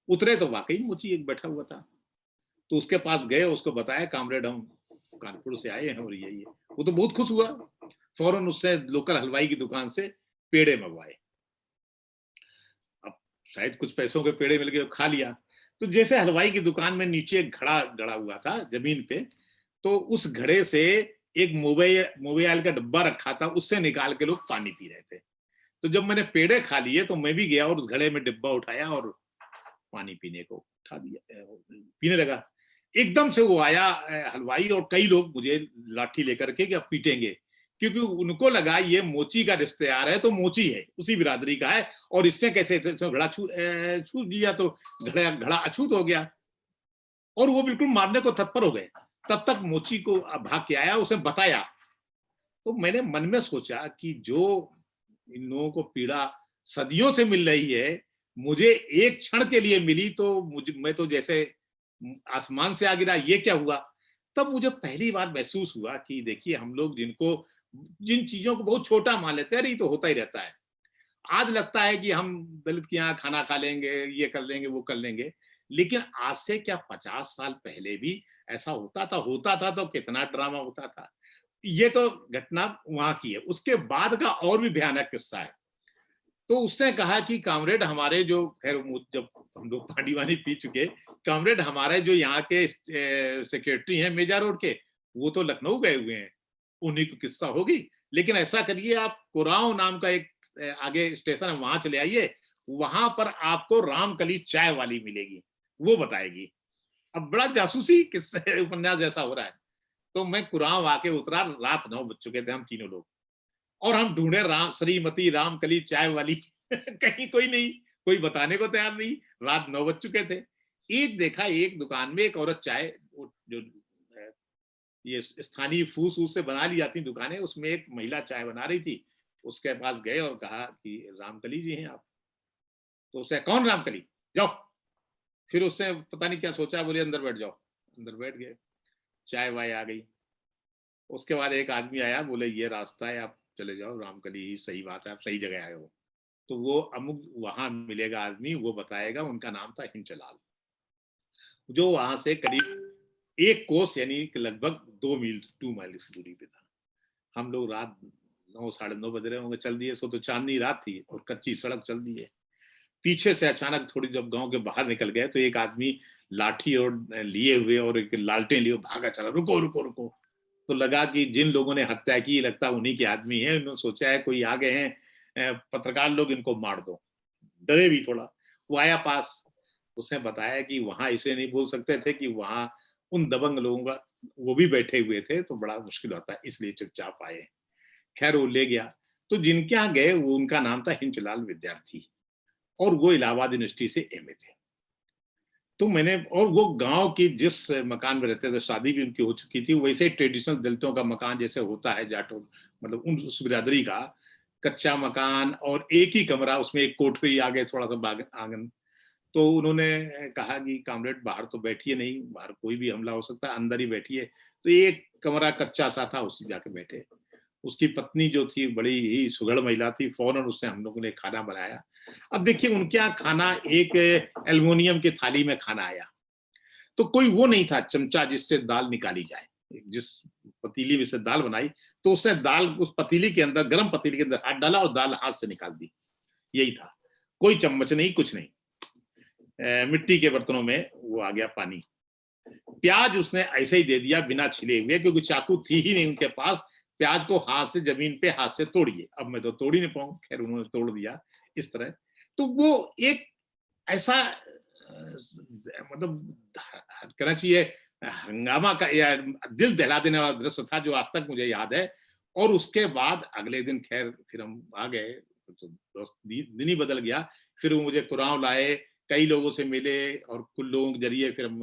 उतरे तो वाकई मोची एक बैठा हुआ था। तो उसके पास गए, उसको बताया कामरेड हम कानपुर से आए हैं और यही है। वो तो बहुत खुश हुआ, फौरन उससे लोकल हलवाई की दुकान से पेड़े मंगवाए। अब शायद कुछ पैसों के पेड़े मिल गए, खा लिया। तो जैसे हलवाई की दुकान में नीचे एक घड़ा गड़ा हुआ था जमीन पे, तो उस घड़े से एक मोबाइल का डब्बा रखा था, उससे निकाल के लोग पानी पी रहे थे। तो जब मैंने पेड़े खा लिए तो मैं भी गया और उस घड़े में डिब्बा उठाया और पानी पीने को उठा दिया, पीने लगा। एकदम से वो आया हलवाई और कई लोग मुझे लाठी लेकर के कि अब पीटेंगे, क्योंकि उनको लगा ये मोची का रिश्तेदार है, तो मोची है, उसी बिरादरी का है, और इसने कैसे घड़ा छू दिया तो घड़ा अछूत हो गया और वो बिल्कुल मारने को तत्पर हो गए। तब तक मोची को भाग के आया, उसने बताया। तो मैंने मन में सोचा कि जो इन लोगों को पीड़ा सदियों से मिल रही है, मुझे एक क्षण के लिए मिली तो मैं तो जैसे आसमान से आ गिरा, ये क्या हुआ? तब मुझे पहली बार महसूस हुआ कि देखिए, हम लोग जिन चीजों को बहुत छोटा मान लेते हैं, ये तो होता ही रहता है। आज लगता है कि हम दलित के यहाँ खाना खा लेंगे, ये कर लेंगे, वो कर लेंगे, लेकिन आज से क्या 50 साल पहले भी ऐसा होता था तो कितना ड्रामा होता था। ये तो घटना वहां की है। उसके बाद का और भी भयानक किस्सा है। तो उसने कहा कि कामरेड हमारे जो, खैर जब हम लोग पानी वानी पी चुके, कामरेड हमारे जो यहाँ के सेक्रेटरी हैं मेजा रोड के, वो तो लखनऊ गए हुए हैं, उन्हीं को किस्सा होगी। लेकिन ऐसा करिए, आप कुराओं नाम का एक आगे स्टेशन है, वहां चले आइए, वहां पर आपको रामकली चाय वाली मिलेगी, वो बताएगी। अब बड़ा जासूसी किस्से उपन्यास जैसा हो रहा है। तो मैं कुराव आके उतरा, रात 9 बज चुके थे, हम तीनों लोग, और हम ढूंढे श्रीमती रामकली चाय वाली कहीं कोई नहीं, कोई बताने को तैयार नहीं। रात 9 बज चुके थे। एक देखा, एक दुकान में एक औरत चाय, जो ये स्थानीय फूस से बना ली जाती दुकानें, उसमें एक महिला चाय बना रही थी। उसके पास गए और कहा कि रामकली जी हैं आप? तो उसे, कौन रामकली, जाओ। फिर उससे पता नहीं क्या सोचा, बोले अंदर बैठ जाओ। अंदर बैठ गए, चाय वाय आ गई। उसके बाद एक आदमी आया, बोले ये रास्ता है, आप चले जाओ, रामकली ही सही बात है, आप सही जगह आए हो। तो वो अमुक वहां मिलेगा आदमी, वो बताएगा। उनका नाम था हिंचलाल, जो वहां से करीब 1 कोस यानी लगभग 2 मील की दूरी पे था। हम लोग रात 9 साढ़े 9 बज रहे होंगे, चल दिए। सो तो चांदनी रात थी और कच्ची सड़क चल दी है। पीछे से अचानक थोड़ी जब गांव के बाहर निकल गए तो एक आदमी लाठी और लिए हुए और एक लालटें लिए भागा चला, रुको रुको रुको। तो लगा कि जिन लोगों ने हत्या की, लगता उन्हीं के आदमी हैं। उन्होंने सोचा है कोई आ गए हैं पत्रकार लोग, इनको मार दो। डरे भी थोड़ा। वो आया पास, उसने बताया कि वहां इसे नहीं बोल सकते थे कि वहां उन दबंग लोगों का, वो भी बैठे हुए थे, तो बड़ा मुश्किल होता है, इसलिए चुपचाप आए। खैर वो ले गया। तो जिनके यहाँ गए वो, उनका नाम था हिंचलाल विद्यार्थी, और वो इलाहाबाद यूनिवर्सिटी से एमए थे। तो मैंने, और वो गांव की जिस मकान में रहते थे, शादी भी उनकी हो चुकी थी, वैसे ही ट्रेडिशनल दलितों का मकान जैसे होता है जाटो, मतलब उस बिरादरी का कच्चा मकान और एक ही कमरा, उसमें एक कोठरी, आगे थोड़ा सा आंगन। तो उन्होंने कहा कि कामरेड बाहर तो बैठिए नहीं, बाहर कोई भी हमला हो सकता है, अंदर ही बैठिए। तो एक कमरा कच्चा सा था, उसी जाके बैठे। उसकी पत्नी जो थी बड़ी ही सुघड़ महिला थी, फौरन उसने हम लोगों ने खाना बनाया। अब देखिए उनके यहाँ खाना एक एल्युमिनियम की थाली में खाना आया, तो कोई वो नहीं था चमचा जिससे दाल निकाली जाए। जिस पतीली में से दाल बनाई, तो उसने दाल उस पतीली के अंदर, गर्म पतीली के अंदर हाथ डाला और दाल हाथ से निकाल दी। यही था, कोई चम्मच नहीं, कुछ नहीं। मिट्टी के बर्तनों में वो आ गया पानी। प्याज उसने ऐसे ही दे दिया बिना छिले हुए, क्योंकि चाकू थी ही नहीं उनके पास। प्याज को हाथ से जमीन पे हाथ से तोड़िए। अब मैं तो तोड़ ही नहीं पाऊं, खैर उन्होंने तोड़ दिया इस तरह। तो वो एक ऐसा मतलब कहना चाहिए हंगामा का या दिल दहला देने वाला दृश्य था, जो आज तक मुझे याद है। और उसके बाद अगले दिन खैर फिर हम आ गए, तो दिन ही बदल गया। फिर वो मुझे कुरान लाए, कई लोगों से मिले, और कुछ लोगों के जरिए फिर हम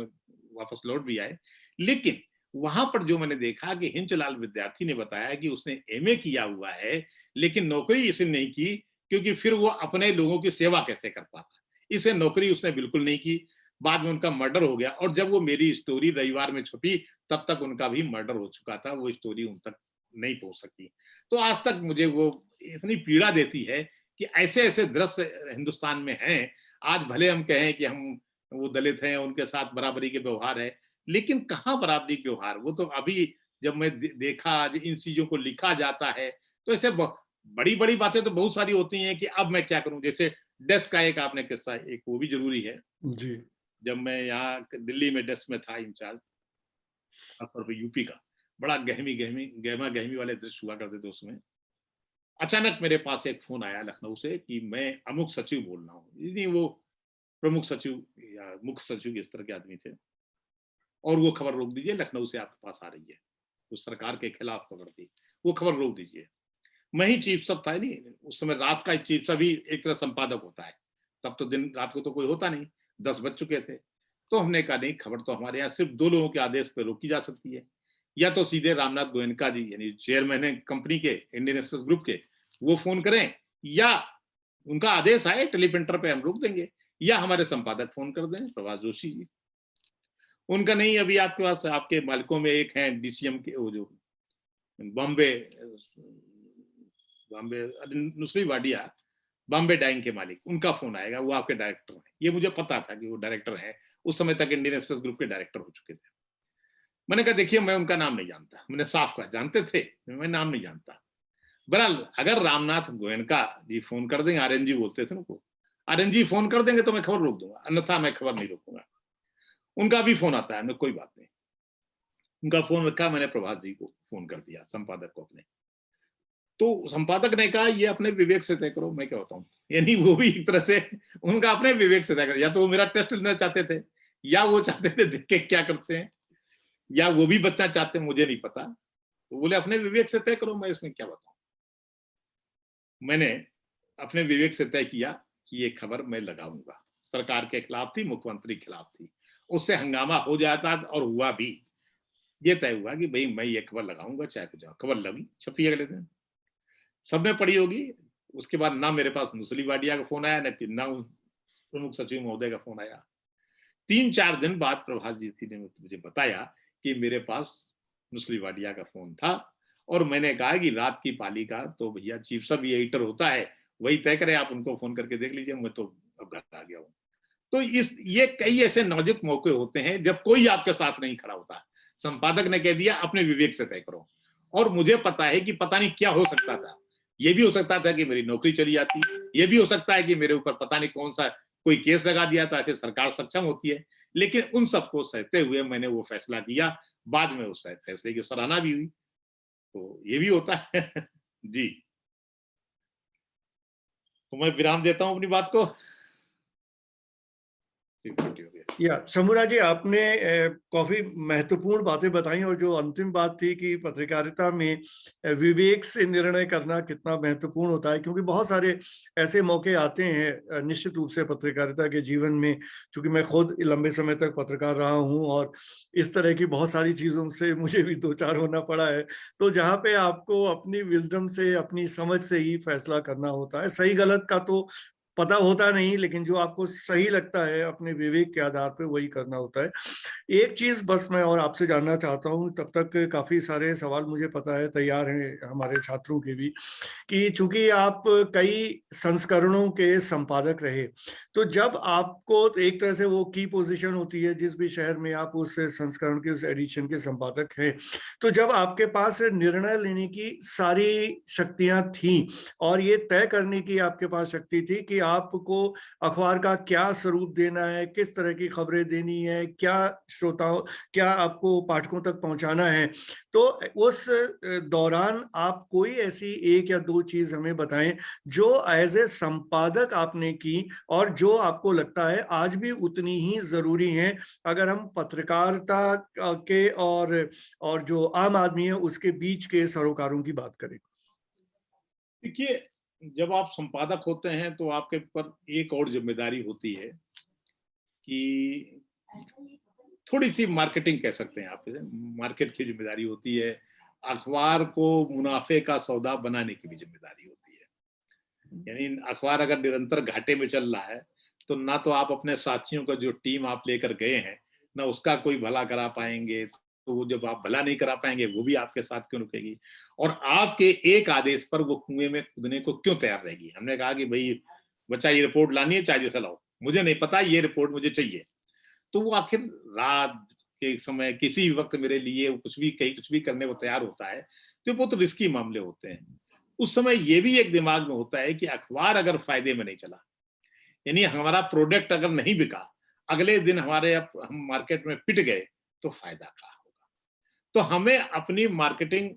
वापस लौट भी आए। लेकिन वहां पर जो मैंने देखा कि हिंचलाल विद्यार्थी ने बताया कि उसने एमए किया हुआ है, लेकिन नौकरी इसने नहीं की, क्योंकि फिर वो अपने लोगों की सेवा कैसे कर पाता। इसे नौकरी उसने बिल्कुल नहीं की। बाद में उनका मर्डर हो गया, और जब वो मेरी स्टोरी रविवार में छपी, तब तक उनका भी मर्डर हो चुका था। वो स्टोरी उन तक नहीं पहुंच सकी। तो आज तक मुझे वो इतनी पीड़ा देती है कि ऐसे ऐसे दृश्य हिंदुस्तान में हैं। आज भले हम कहें कि हम वो दलित हैं, उनके साथ बराबरी के व्यवहार है, लेकिन कहाँ बराबरी के व्यवहार। वो तो अभी जब मैं देखा, इन चीजों को लिखा जाता है, तो ऐसे बड़ी बड़ी बातें तो बहुत सारी होती हैं कि अब मैं क्या करूं। जैसे डेस्क का एक आपने किस्सा, एक वो भी जरूरी है जी। जब मैं यहाँ दिल्ली में डेस्क में था इंचार्ज, खासतौर पर यूपी का, बड़ा गहमा गहमी वाले दृश्य हुआ करते थे उसमें। अचानक मेरे पास एक फोन आया लखनऊ से कि मैं अमुक सचिव बोल रहा हूँ। नहीं, वो प्रमुख सचिव या मुख्य सचिव इस तरह के आदमी थे, और वो खबर रोक दीजिए, लखनऊ से आपके पास आ रही है, उस सरकार के खिलाफ खबर थी, वो खबर रोक दीजिए। मैं ही चीफ सब था, नहीं उस समय रात का चीफ सब ही एक तरह संपादक होता है, तब तो दिन रात को तो कोई होता नहीं, 10 बज चुके थे। तो हमने कहा नहीं, खबर तो हमारे यहाँ सिर्फ 2 लोगों के आदेश पर रोकी जा सकती है, या तो सीधे रामनाथ गोयनका जी यानी चेयरमैन है कंपनी के, इंडियन एक्सप्रेस ग्रुप के, वो फोन करें, या उनका आदेश आए टेलीप्रिंटर पे हम रोक देंगे, या हमारे संपादक फोन कर दें, प्रभाष जोशी जी। उनका नहीं, अभी आपके पास आपके मालिकों में एक है डीसीएम के, वो जो बॉम्बे नुस्री वाडिया, बॉम्बे डाइंग के मालिक, उनका फोन आएगा, वो आपके डायरेक्टर है। ये मुझे पता था कि वो डायरेक्टर है, उस समय तक इंडियन एक्सप्रेस ग्रुप के डायरेक्टर हो चुके थे। मैंने कहा देखिए मैं उनका नाम नहीं जानता। मैंने साफ कहा, जानते थे, मैं नाम नहीं जानता। बहरहाल अगर रामनाथ गोयनका जी फोन कर देंगे, आर्यन जी बोलते थे उनको, आर्यन जी फोन कर देंगे तो मैं खबर रोक दूंगा, अन्यथा मैं खबर नहीं रोकूंगा। उनका भी फोन आता है, कोई बात नहीं। उनका फोन रखा, मैंने प्रभात जी को फोन कर दिया, संपादक को अपने। तो संपादक ने कहा ये अपने विवेक से तय करो। मैं क्या बताऊं, यानी वो भी एक तरह से उनका अपने विवेक से तय करो। या तो वो मेरा टेस्ट लेना चाहते थे, या वो चाहते थे देख के क्या करते हैं, या वो भी बच्चा चाहते हैं, मुझे नहीं पता। तो बोले अपने विवेक से तय करो, मैं इसमें क्या बताऊं। मैंने अपने विवेक से तय किया कि ये खबर मैं लगाऊंगा। सरकार के खिलाफ थी, मुख्यमंत्री के खिलाफ थी, उससे हंगामा हो जाता, और हुआ भी। ये तय हुआ कि भाई मैं ये खबर लगाऊंगा, चाहे कुछ जाओ। खबर लगी, छपी अगले दिन, सबने पढ़ी होगी। उसके बाद ना मेरे पास नुस्ली वाडिया का फोन आया, ना प्रमुख सचिव महोदय का फोन आया। 3-4 दिन बाद प्रभात जी ने मुझे बताया कि मेरे पास नुस्ली वाडिया का फोन था, और मैंने कहा कि रात की पाली का तो भैया चीफ सब एडिटर होता है, वही तय करे, आप उनको फोन करके देख लीजिए, मैं तो अब घर आ गया हूँ। तो ये कई ऐसे नाजुक मौके होते हैं जब कोई आपके साथ नहीं खड़ा होता। संपादक ने कह दिया अपने विवेक से तय करो, और मुझे पता है कि पता नहीं क्या हो सकता था। ये भी हो सकता था कि मेरी नौकरी चली जाती, ये भी हो सकता है कि मेरे ऊपर पता नहीं कौन सा कोई केस लगा दिया ताकि सरकार सक्षम होती है। लेकिन उन सबको सहते हुए मैंने वो फैसला किया। बाद में उस फैसले की सराहना भी हुई। तो ये भी होता है जी। तो मैं विराम देता हूं अपनी बात को। या शंभूराज जी, आपने काफी महत्वपूर्ण बातें बताई, और जो अंतिम बात थी कि पत्रकारिता में विवेक से निर्णय करना कितना महत्वपूर्ण होता है, क्योंकि बहुत सारे ऐसे मौके आते हैं निश्चित रूप से पत्रकारिता के जीवन में। क्योंकि मैं खुद लंबे समय तक पत्रकार रहा हूं और इस तरह की बहुत सारी चीजों से मुझे भी दो चार होना पड़ा है, तो जहाँ पे आपको अपनी विजडम से, अपनी समझ से ही फैसला करना होता है। सही गलत का तो पता होता नहीं, लेकिन जो आपको सही लगता है अपने विवेक के आधार पर वही करना होता है। एक चीज बस मैं और आपसे जानना चाहता हूँ, तब तक काफी सारे सवाल मुझे पता है तैयार हैं हमारे छात्रों के भी, कि चूंकि आप कई संस्करणों के संपादक रहे, तो जब आपको एक तरह से वो की पोजीशन होती है जिस भी शहर में आप उस संस्करण के, उस एडिशन के संपादक हैं, तो जब आपके पास निर्णय लेने की सारी शक्तियां थी और ये तय करने की आपके पास शक्ति थी कि आपको अखबार का क्या स्वरूप देना है, किस तरह की खबरें देनी है, क्या श्रोताओं, क्या आपको पाठकों तक पहुंचाना है, तो उस दौरान आप कोई ऐसी एक या दो चीज हमें बताएं जो एज ए संपादक आपने की और जो आपको लगता है आज भी उतनी ही जरूरी है, अगर हम पत्रकारिता के और जो आम आदमी है उसके बीच के सरोकारों की बात करें। देखिए, जब आप संपादक होते हैं तो आपके ऊपर एक और जिम्मेदारी होती है कि थोड़ी सी मार्केटिंग कह सकते हैं आप, मार्केट की जिम्मेदारी होती है। अखबार को मुनाफे का सौदा बनाने की भी जिम्मेदारी होती है। यानी अखबार अगर निरंतर घाटे में चल रहा है तो ना तो आप अपने साथियों का जो टीम आप लेकर गए हैं ना उसका कोई भला करा पाएंगे, तो वो जब आप भला नहीं करा पाएंगे वो भी आपके साथ क्यों रुकेगी, और आपके एक आदेश पर वो कुएं में कूदने को क्यों तैयार रहेगी। हमने कहा कि भाई बच्चा ये रिपोर्ट लानी है, चाहे जैसे लाओ, मुझे नहीं पता, ये रिपोर्ट मुझे चाहिए, तो वो आखिर रात के समय किसी भी वक्त मेरे लिए कुछ भी कहीं कुछ भी करने को तैयार होता है। तो बहुत रिस्की मामले होते हैं। उस समय ये भी एक दिमाग में होता है कि अखबार अगर फायदे में नहीं चला, यानी हमारा प्रोडक्ट अगर नहीं बिका, अगले दिन हम मार्केट में पिट गए, तो फायदा क्या होगा। तो हमें अपनी मार्केटिंग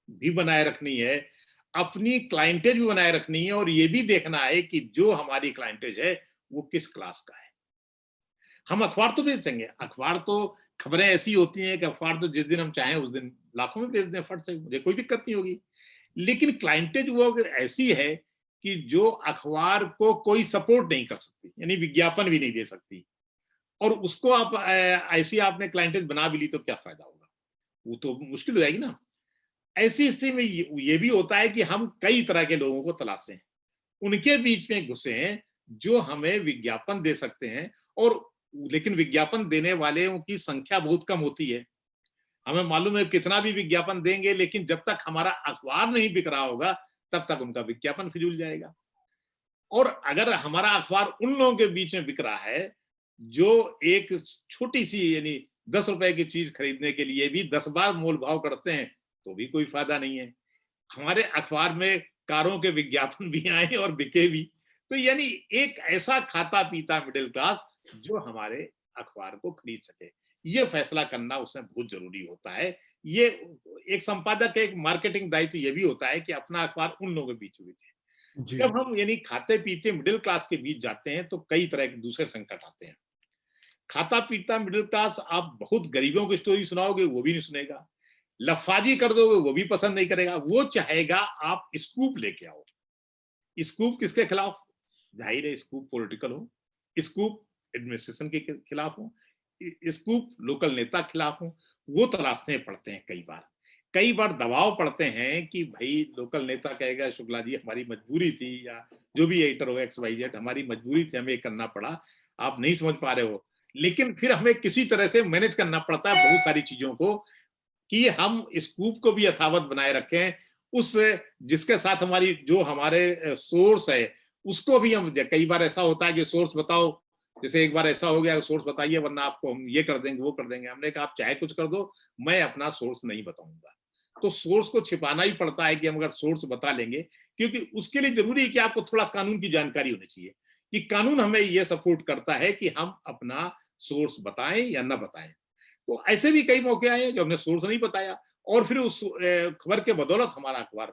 भी बनाए रखनी है, अपनी क्लाइंटेज भी बनाए रखनी है, और ये भी देखना है कि जो हमारी क्लाइंटेज है वो किस क्लास का है। हम अखबार तो बेच देंगे, अखबार तो खबरें ऐसी होती हैं कि अखबार तो जिस दिन हम चाहें उस दिन लाखों में बेच दें फट से, मुझे कोई दिक्कत नहीं होगी। लेकिन क्लाइंटेज वो अगर ऐसी है कि जो अखबार को कोई सपोर्ट नहीं कर सकती, यानी विज्ञापन भी नहीं दे सकती, और उसको आप ऐसी आपने क्लाइंटेज बना भी ली तो क्या फायदा होगा, वो तो मुश्किल हो जाएगी ना। ऐसी स्थिति में ये भी होता है कि हम कई तरह के लोगों को तलाशें, उनके बीच में घुसे हैं जो हमें विज्ञापन दे सकते हैं, और लेकिन विज्ञापन देने वालों की संख्या बहुत कम होती है। हमें मालूम है कितना भी विज्ञापन देंगे, लेकिन जब तक हमारा अखबार नहीं बिक रहा होगा तब तक उनका विज्ञापन फिजूल जाएगा। और अगर हमारा अखबार उन लोगों के बीच में बिक रहा है जो एक छोटी सी यानी 10 रुपए की चीज खरीदने के लिए भी 10 बार मोल भाव करते हैं, तो भी कोई फायदा नहीं है। हमारे अखबार में कारों के विज्ञापन भी आए और बिके भी, तो यानी एक ऐसा खाता पीता मिडिल क्लास जो हमारे अखबार को खरीद सके, ये फैसला करना उसमें बहुत जरूरी होता है। ये एक संपादक का एक मार्केटिंग दायित्व ये भी होता है कि अपना अखबार उन लोगों के बीच बेचे। जब हम यानी खाते पीते मिडिल क्लास के बीच जाते हैं तो कई तरह के दूसरे संकट आते हैं। खाता पीता मिडिल क्लास, आप बहुत गरीबों की स्टोरी सुनाओगे वो भी नहीं सुनेगा, लफाजी कर दोगे वो भी पसंद नहीं करेगा, वो चाहेगा आप स्कूप लेके आओ। स्कूप किसके खिलाफ? जाहिर है स्कूप पॉलिटिकल हो, स्कूप एडमिनिस्ट्रेशन के खिलाफ हो, स्कूप लोकल नेता के खिलाफ हो, वो तलाशने पड़ते हैं। कई बार दबाव पड़ते हैं कि भाई लोकल नेता कहेगा शुक्ला जी हमारी मजबूरी थी, या जो भी एडिटर हो XYZ हमारी मजबूरी थी, हमें करना पड़ा, आप नहीं समझ पा रहे हो। लेकिन फिर हमें किसी तरह से मैनेज करना पड़ता है बहुत सारी चीजों को, कि हम स्कूप को भी यथावत बनाए रखें, उस जिसके साथ हमारी जो हमारे सोर्स है उसको भी हम, कई बार ऐसा होता है कि सोर्स बताओ, जैसे एक बार ऐसा हो गया सोर्स बताइए वरना आपको हम ये कर देंगे वो कर देंगे। हमने कहा आप चाहे कुछ कर दो, मैं अपना सोर्स नहीं बताऊंगा। तो सोर्स को छिपाना ही पड़ता है कि हम अगर सोर्स बता लेंगे, क्योंकि उसके लिए जरूरी है कि आपको थोड़ा कानून की जानकारी होनी चाहिए, कि कानून हमें यह सपोर्ट करता है कि हम अपना सोर्स बताएं या ना बताएं। तो ऐसे भी कई मौके आए जो हमने सोर्स नहीं बताया, और फिर उस खबर के बदौलत हमारा अखबार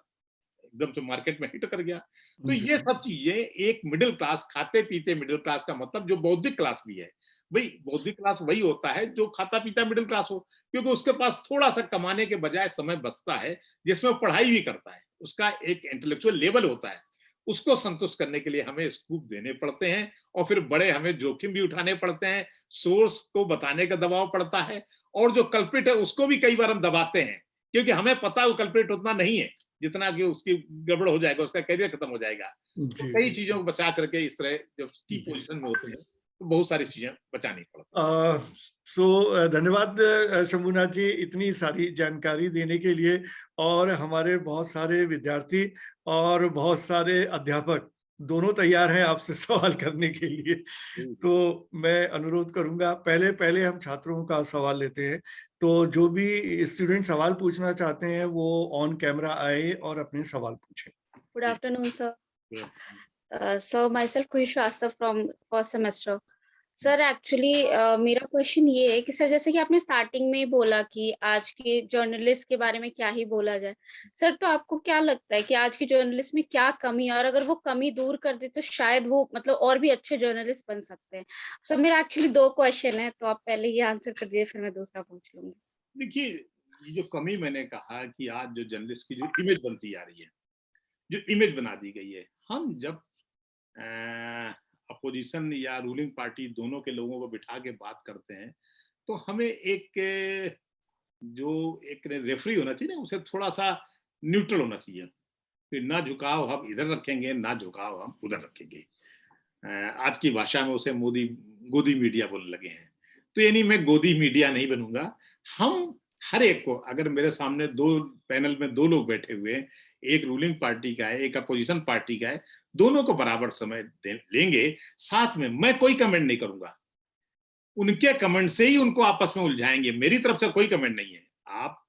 एकदम से मार्केट में हिट कर गया। तो ये सब चीजें एक मिडिल क्लास, खाते पीते मिडिल क्लास का मतलब जो बौद्धिक क्लास भी है, भाई बौद्धिक क्लास वही होता है जो खाता पीता मिडिल क्लास हो, क्योंकि उसके पास थोड़ा सा कमाने के बजाय समय बचता है जिसमें वो पढ़ाई भी करता है, उसका एक इंटेलेक्चुअल लेवल होता है, उसको संतुष्ट करने के लिए हमें स्कूप देने पड़ते हैं, और फिर बड़े हमें जोखिम भी उठाने पड़ते हैं, सोर्स को बताने का दबाव पड़ता है, और जो कल्प्रिट है उसको भी कई बार हम दबाते हैं, क्योंकि हमें पता है वो कल्प्रिट उतना नहीं है जितना कि उसकी गड़बड़ हो जाएगा, उसका करियर खत्म हो जाएगा। तो जी कई चीजों को बचा करके इस तरह जब की जी। पोजीशन में होते हैं तो बहुत सारी चीजें बचानी पड़ती हैं। धन्यवाद शंभुनाथ जी, इतनी सारी जानकारी देने के लिए। और हमारे बहुत सारे विद्यार्थी और बहुत सारे अध्यापक दोनों तैयार हैं आपसे सवाल करने के लिए। तो मैं अनुरोध करूंगा, पहले पहले हम छात्रों का सवाल लेते हैं। तो जो भी स्टूडेंट सवाल पूछना चाहते हैं वो ऑन कैमरा आए और अपने सवाल पूछें। Good afternoon, sir. Yeah. So myself Kush Shrestha from first semester. Sir actually मेरा क्वेश्चन ये है कि सर जैसे कि आपने स्टार्टिंग में ही बोला कि आज के जर्नलिस्ट के बारे में क्या ही बोला जाए, सर तो आपको क्या लगता है कि आज के जर्नलिस्ट में क्या कमी है, और अगर वो कमी दूर कर दे तो शायद वो मतलब और भी अच्छे जर्नलिस्ट बन सकते हैं। सर मेरा एक्चुअली 2 क्वेश्चन है, तो आप पहले ये आंसर कर दीजिए, फिर मैं दूसरा पूछ लूंगी। देखिए, ये जो कमी मैंने कहा कि आज जो जर्नलिस्ट की जो इमेज बनती आ रही है, जो इमेज बना दी गई है, हम जब अपोजिशन या रूलिंग पार्टी दोनों के लोगों को बिठा के बात करते हैं तो हमें एक जो एक रेफरी होना चाहिए ना, उसे थोड़ा सा न्यूट्रल होना चाहिए, फिर ना झुकाव हम इधर रखेंगे ना झुकाव हम उधर रखेंगे। आज की भाषा में उसे गोदी मीडिया बोलने लगे हैं, तो यानी मैं गोदी मीडिया नहीं बनूंगा। हम हर एक को, अगर मेरे सामने 2 पैनल में 2 लोग बैठे हुए हैं, एक रूलिंग पार्टी का है एक अपोजिशन पार्टी का है, दोनों को बराबर समय लेंगे, साथ में मैं कोई कमेंट नहीं करूंगा, उनके कमेंट से ही उनको आपस में उलझाएंगे, मेरी तरफ से कोई कमेंट नहीं है। आप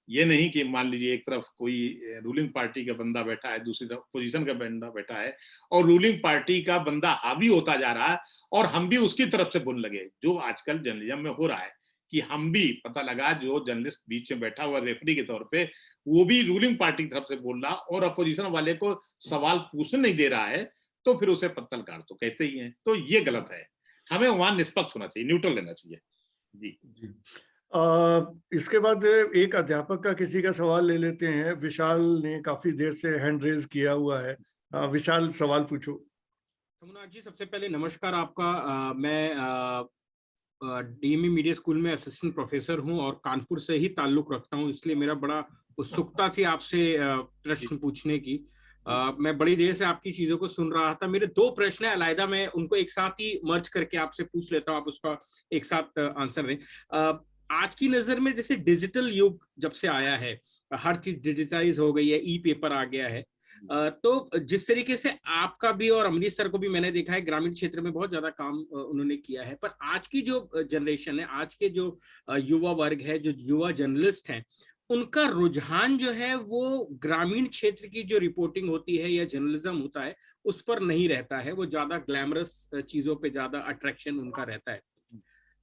ये नहीं कि मान लीजिए एक तरफ कोई रूलिंग पार्टी का बंदा बैठा है, दूसरी तरफ पोजीशन का बंदा बैठा है, और रूलिंग पार्टी का बंदा हावी होता जा रहा है और हम भी उसकी तरफ से बोलने लगे, जो आजकल जर्नलिज्म में हो रहा है कि हम भी, पता लगा जो जर्नलिस्ट बीच में बैठा हुआ रेफरी के तौर पे, वो भी रूलिंग पार्टी की तरफ से बोल रहा और अपोजिशन वाले को सवाल पूछने नहीं दे रहा है, तो फिर उसे पत्तल गाड़ तो कहते ही हैं। तो ये गलत है, हमें वहां निष्पक्ष होना चाहिए, न्यूट्रल रहना चाहिए। जी जी। इसके बाद एक अध्यापक का किसी का सवाल ले लेते हैं। विशाल ने काफी देर से हैंड रेज किया हुआ है। विशाल, सवाल पूछो। शंभुनाथ जी, सबसे पहले नमस्कार आपका। मैं डीएमई मीडिया स्कूल में असिस्टेंट प्रोफेसर हूं और कानपुर से ही ताल्लुक रखता हूं, इसलिए मेरा बड़ा उत्सुकता थी आपसे प्रश्न पूछने की। मैं बड़ी देर से आपकी चीजों को सुन रहा था। मेरे 2 प्रश्न है, अलग मैं उनको एक साथ ही मर्ज करके आपसे पूछ लेता हूं, आप उसका एक साथ आंसर दें। आज की नजर में जैसे डिजिटल युग जब से आया है, हर चीज डिजिटाइज हो गई है, ई पेपर आ गया है, तो जिस तरीके से आपका भी और अमरीश सर को भी मैंने देखा है, ग्रामीण क्षेत्र में बहुत ज्यादा काम उन्होंने किया है, पर आज की जो जनरेशन है, आज के जो युवा वर्ग है, जो युवा जर्नलिस्ट हैं, उनका रुझान जो है वो ग्रामीण क्षेत्र की जो रिपोर्टिंग होती है या जर्नलिज्म होता है उस पर नहीं रहता है, वो ज्यादा ग्लैमरस चीजों पे ज्यादा अट्रैक्शन उनका रहता है।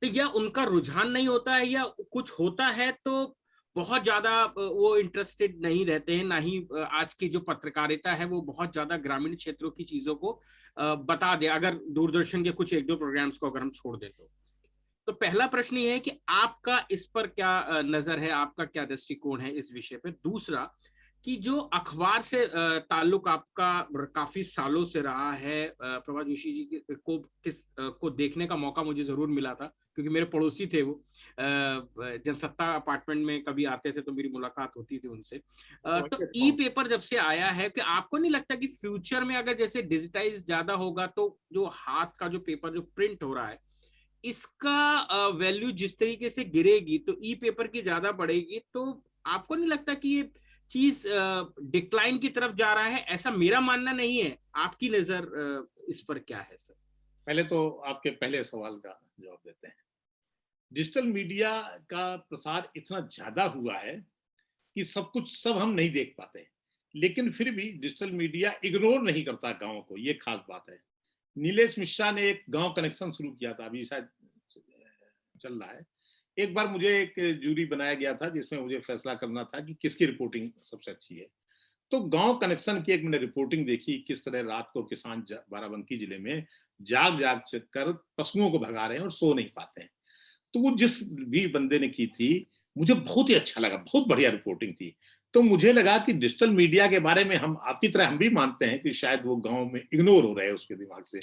तो या उनका रुझान नहीं होता है, या कुछ होता है तो बहुत ज्यादा वो इंटरेस्टेड नहीं रहते हैं, ना ही आज की जो पत्रकारिता है वो बहुत ज्यादा ग्रामीण क्षेत्रों की चीजों को बता दे, अगर दूरदर्शन के कुछ 1-2 प्रोग्राम्स को अगर हम छोड़ दें तो पहला प्रश्न ये है कि आपका इस पर क्या नजर है, आपका क्या दृष्टिकोण है इस विषय पर। दूसरा कि जो अखबार से ताल्लुक आपका काफी सालों से रहा है, प्रभात जोशी जी को देखने का मौका मुझे जरूर मिला था, क्योंकि मेरे पड़ोसी थे वो, जनसत्ता अपार्टमेंट में कभी आते थे तो मेरी मुलाकात होती थी उनसे। तो ई पेपर जब से आया है, कि आपको नहीं लगता कि फ्यूचर में अगर जैसे डिजिटाइज ज्यादा होगा तो जो हाथ का जो पेपर जो प्रिंट हो रहा है इसका वैल्यू जिस तरीके से गिरेगी तो ई पेपर की ज्यादा बढ़ेगी, तो आपको नहीं लगता कि ये चीज डिक्लाइन की तरफ जा रहा है? ऐसा मेरा मानना नहीं है, आपकी नजर इस पर क्या है सर? पहले तो आपके पहले सवाल का जवाब देते हैं। डिजिटल मीडिया का प्रसार इतना ज्यादा हुआ है कि सब हम नहीं देख पाते, लेकिन फिर भी डिजिटल मीडिया इग्नोर नहीं करता गाँव को, ये खास बात है। नीलेश मिश्रा ने एक गांव कनेक्शन शुरू किया था, अभी शायद चल रहा है। एक बार मुझे एक जूरी बनाया गया था जिसमें मुझे फैसला करना था कि किसकी रिपोर्टिंग सबसे अच्छी है, तो गांव कनेक्शन की एक मैंने रिपोर्टिंग देखी, किस तरह रात को किसान बाराबंकी जिले में जाग जाग कर पशुओं को भगा रहे हैं और सो नहीं पाते हैं। तो वो जिस भी बंदे ने की थी, मुझे बहुत ही अच्छा लगा, बहुत बढ़िया रिपोर्टिंग थी। तो मुझे लगा कि डिजिटल मीडिया के बारे में हम आपकी तरह हम भी मानते हैं कि शायद वो गांव में इग्नोर हो रहे हैं उसके दिमाग से,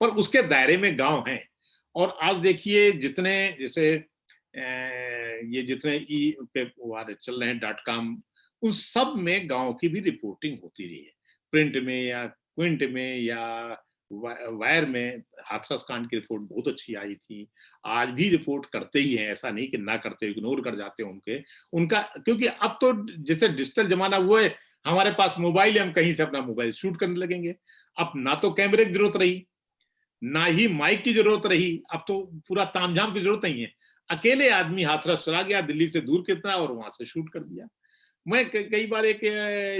पर उसके दायरे में गांव हैं। और आज देखिए जितने जैसे ये जितने पे चल रहे हैं .com, उन सब में गांव की भी रिपोर्टिंग होती रही है, प्रिंट में या क्विंट में या वायर में। हाथरस कांड की रिपोर्ट बहुत अच्छी आई थी, आज भी रिपोर्ट करते ही हैं, ऐसा नहीं कि ना करते, इग्नोर कर जाते हैं उनका, क्योंकि अब तो जैसे डिजिटल जमाना वो है, हमारे पास मोबाइल है, हम कहीं से अपना मोबाइल शूट करने लगेंगे। अब ना तो कैमरे की जरूरत रही, ना ही माइक की जरूरत रही, अब तो पूरा तामझाम की जरूरत नहीं है। अकेले आदमी हाथरस चला गया, दिल्ली से दूर कितना, और वहां से शूट कर दिया। मैं कई बार एक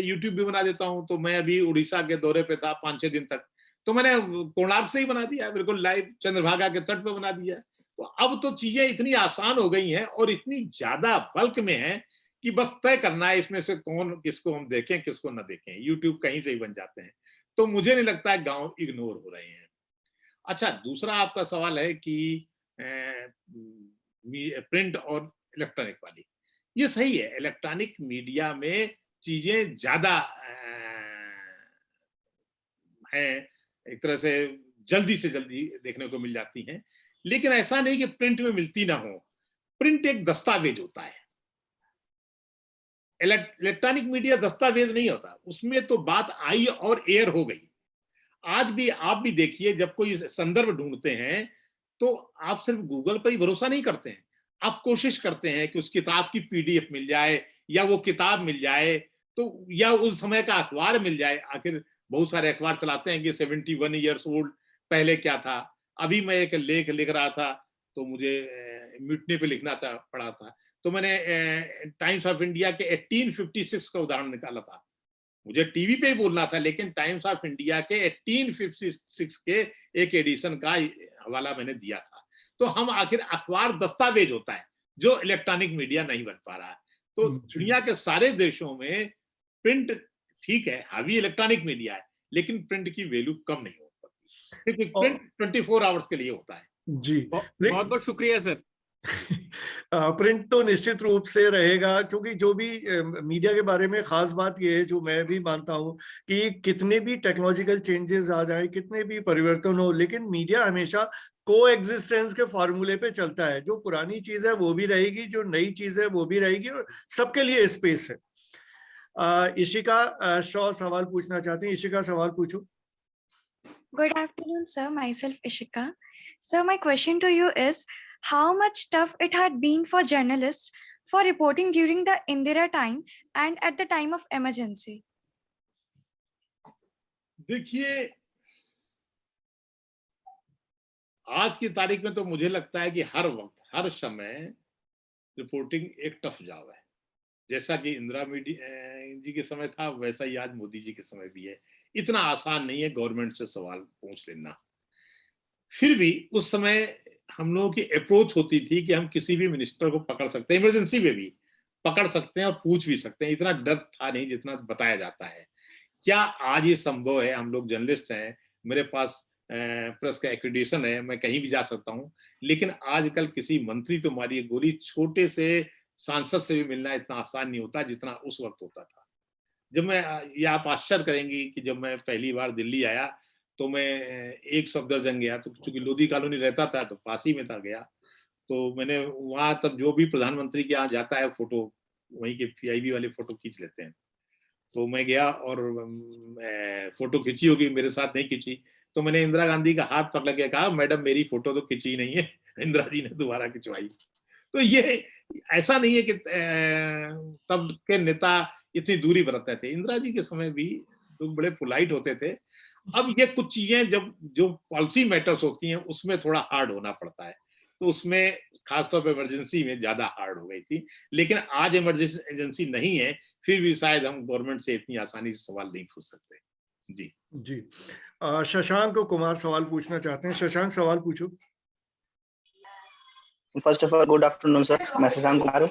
यूट्यूब भी बना देता हूं। तो मैं अभी उड़ीसा के दौरे पे था 5-6 दिन तक, तो मैंने कोणार्क से ही बना दिया, बिल्कुल लाइव चंद्रभागा के तट पे बना दिया। तो अब तो चीजें इतनी आसान हो गई हैं और इतनी ज्यादा बल्क में है कि बस तय करना है इसमें से कौन किसको हम देखें किसको ना देखें, यूट्यूब कहीं से ही बन जाते हैं। तो मुझे नहीं लगता है गांव इग्नोर हो रहे हैं। अच्छा, दूसरा आपका सवाल है कि प्रिंट और इलेक्ट्रॉनिक वाली, ये सही है, इलेक्ट्रॉनिक मीडिया में चीजें ज्यादा हैं, एक तरह से जल्दी से जल्दी देखने को मिल जाती हैं। लेकिन ऐसा नहीं कि प्रिंट में मिलती ना हो, प्रिंट एक दस्तावेज होता है, इलेक्ट्रॉनिक मीडिया दस्तावेज नहीं होता, उसमें तो बात आई और एयर हो गई। आज भी आप भी देखिए, जब कोई संदर्भ ढूंढते हैं तो आप सिर्फ गूगल पर ही भरोसा नहीं करते हैं, आप कोशिश करते हैं कि उस किताब की PDF मिल जाए, या वो किताब मिल जाए, तो या उस समय का अखबार मिल जाए। आखिर बहुत सारे अखबार चलाते हैं कि 71 ईयर्स ओल्ड पहले क्या था। अभी मैं एक लेख लिख रहा था, तो मुझे म्यूटनी पे लिखना था, पड़ा था, तो मैंने टाइम्स ऑफ इंडिया के 1856 का उदाहरण निकाला था। मुझे टीवी पे ही बोलना था, लेकिन टाइम्स ऑफ इंडिया के 1856 के एक एडिशन का हवाला मैंने दिया था। तो हम आखिर अखबार दस्तावेज होता है जो इलेक्ट्रॉनिक मीडिया नहीं बन पा रहा है। तो दुनिया के सारे देशों में प्रिंट ठीक है, हावी इलेक्ट्रॉनिक मीडिया है, लेकिन प्रिंट की वैल्यू कम नहीं हो पाती, क्योंकि प्रिंट 24 आवर्स के लिए होता है। जी, बहुत बहुत शुक्रिया सर। प्रिंट तो निश्चित रूप से रहेगा, क्योंकि जो भी मीडिया के बारे में खास बात यह है, जो मैं भी मानता हूं, कि कितने भी टेक्नोलॉजिकल चेंजेस आ जाए, कितने भी परिवर्तन हो, लेकिन मीडिया हमेशा को एग्जिस्टेंस के फॉर्मूले पे चलता है। जो पुरानी चीज है वो भी रहेगी, जो नई चीज है वो भी रहेगी, और सबके लिए स्पेस है। इशिका शॉ सवाल पूछना चाहते हैं। इशिका, सवाल पूछो। Good afternoon, sir. Myself Ishika. Sir, my question to you is, how much tough it had been for journalists for reporting during the Indira time and at the time of emergency? देखिए, आज की तारीख में तो मुझे लगता है कि हर वक्त हर समय रिपोर्टिंग एक टफ जॉब है। जैसा कि इंदिरा जी के समय था, वैसा ही आज मोदी जी के समय भी है। इतना आसान नहीं है गवर्नमेंट से सवाल पूछ लेना। फिर भी उस समय हम लोगों की अप्रोच होती थी कि हम किसी भी मिनिस्टर को पकड़ सकते हैं, इमरजेंसी में भी पकड़ सकते हैं और पूछ भी सकते हैं। इतना डर था नहीं जितना बताया जाता है। क्या आज ये संभव है? हम लोग जर्नलिस्ट हैं, मेरे पास प्रेस का एक्रेडिटेशन है, मैं कहीं भी जा सकता हूं, लेकिन आजकल किसी मंत्री तो मारिए गोली, छोटे से सांसद से भी मिलना इतना आसान नहीं होता जितना उस वक्त होता था। जब मैं, ये आप आश्चर्य करेंगी कि जब मैं पहली बार दिल्ली आया तो मैं एक सफदरजंग गया, तो चूंकि लोधी कॉलोनी रहता था तो पास ही में था गया, तो मैंने वहां तब जो भी प्रधानमंत्री के यहाँ जाता है फोटो, वहीं के PIB वाले फोटो खींच लेते हैं। तो मैं गया और फोटो खींची होगी, मेरे साथ नहीं खींची, तो मैंने इंदिरा गांधी का हाथ पकड़ के कहा, मैडम मेरी फोटो तो खींची नहीं है। इंदिरा जी ने दोबारा खिंचवाई। तो ये ऐसा नहीं है कि तब के नेता इतनी दूरी बरतते थे। इंदिरा जी के समय भी लोग बड़े पोलाइट होते थे। अब ये कुछ चीजें जब जो पॉलिसी मैटर्स होती हैं उसमें थोड़ा हार्ड होना पड़ता है, तो उसमें खासतौर पर इमरजेंसी में ज्यादा हार्ड हो गई थी। लेकिन आज इमरजेंसी नहीं है, फिर भी शायद हम गवर्नमेंट से इतनी आसानी से सवाल नहीं पूछ सकते। जी जी, शशांक कुमार सवाल पूछना चाहते हैं। शशांक, सवाल पूछो। First of all good afternoon sir, मैं शशांक कुमार हूँ।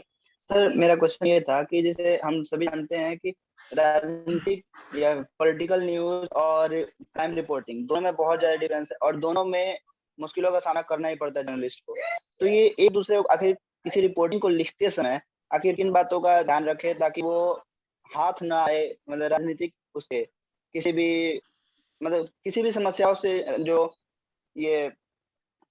सर मेरा क्वेश्चन ये था कि जैसे हम सभी जानते हैं कि राजनीतिक या पॉलिटिकल न्यूज और क्राइम रिपोर्टिंग दोनों में बहुत ज्यादा डिफरेंस है और दोनों में मुश्किलों का सामना करना ही पड़ता है जर्नलिस्ट को। तो ये एक दूसरे को आखिर किसी रिपोर्टिंग को लिखते समय आखिर किन बातों का ध्यान रखे ताकि वो हाथ ना आए, मतलब राजनीतिक उसके किसी भी समस्याओं से जो ये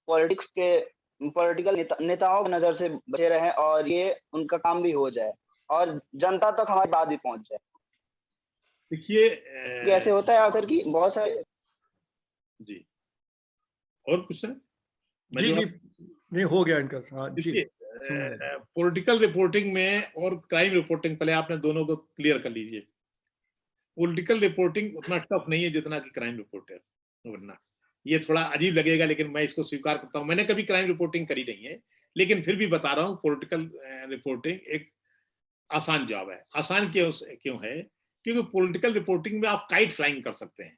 पॉलिटिकल नेताओं की नजर से बचे रहे और ये उनका काम भी हो जाए और जनता तक हमारी बात भी पहुंच जाए। देखिए ऐसे होता है आखिर की बहुत सारे। जी और कुछ है? जी जी नहीं हो गया इनका। हाँ जी। पॉलिटिकल रिपोर्टिंग में और क्राइम रिपोर्टिंग, पहले आपने दोनों को क्लियर कर लीजिए। पॉलिटिकल रिपोर्टिंग उतना टफ नहीं है जितना कि क्राइम रिपोर्टर वरना ये थोड़ा अजीब लगेगा, लेकिन मैं इसको स्वीकार करता हूं। मैंने कभी क्राइम रिपोर्टिंग करी नहीं है, लेकिन फिर भी बता रहा हूं पॉलिटिकल रिपोर्टिंग एक आसान जॉब है। आसान क्यों है? क्योंकि पॉलिटिकल रिपोर्टिंग में आप काइट फ्लाइंग कर सकते हैं।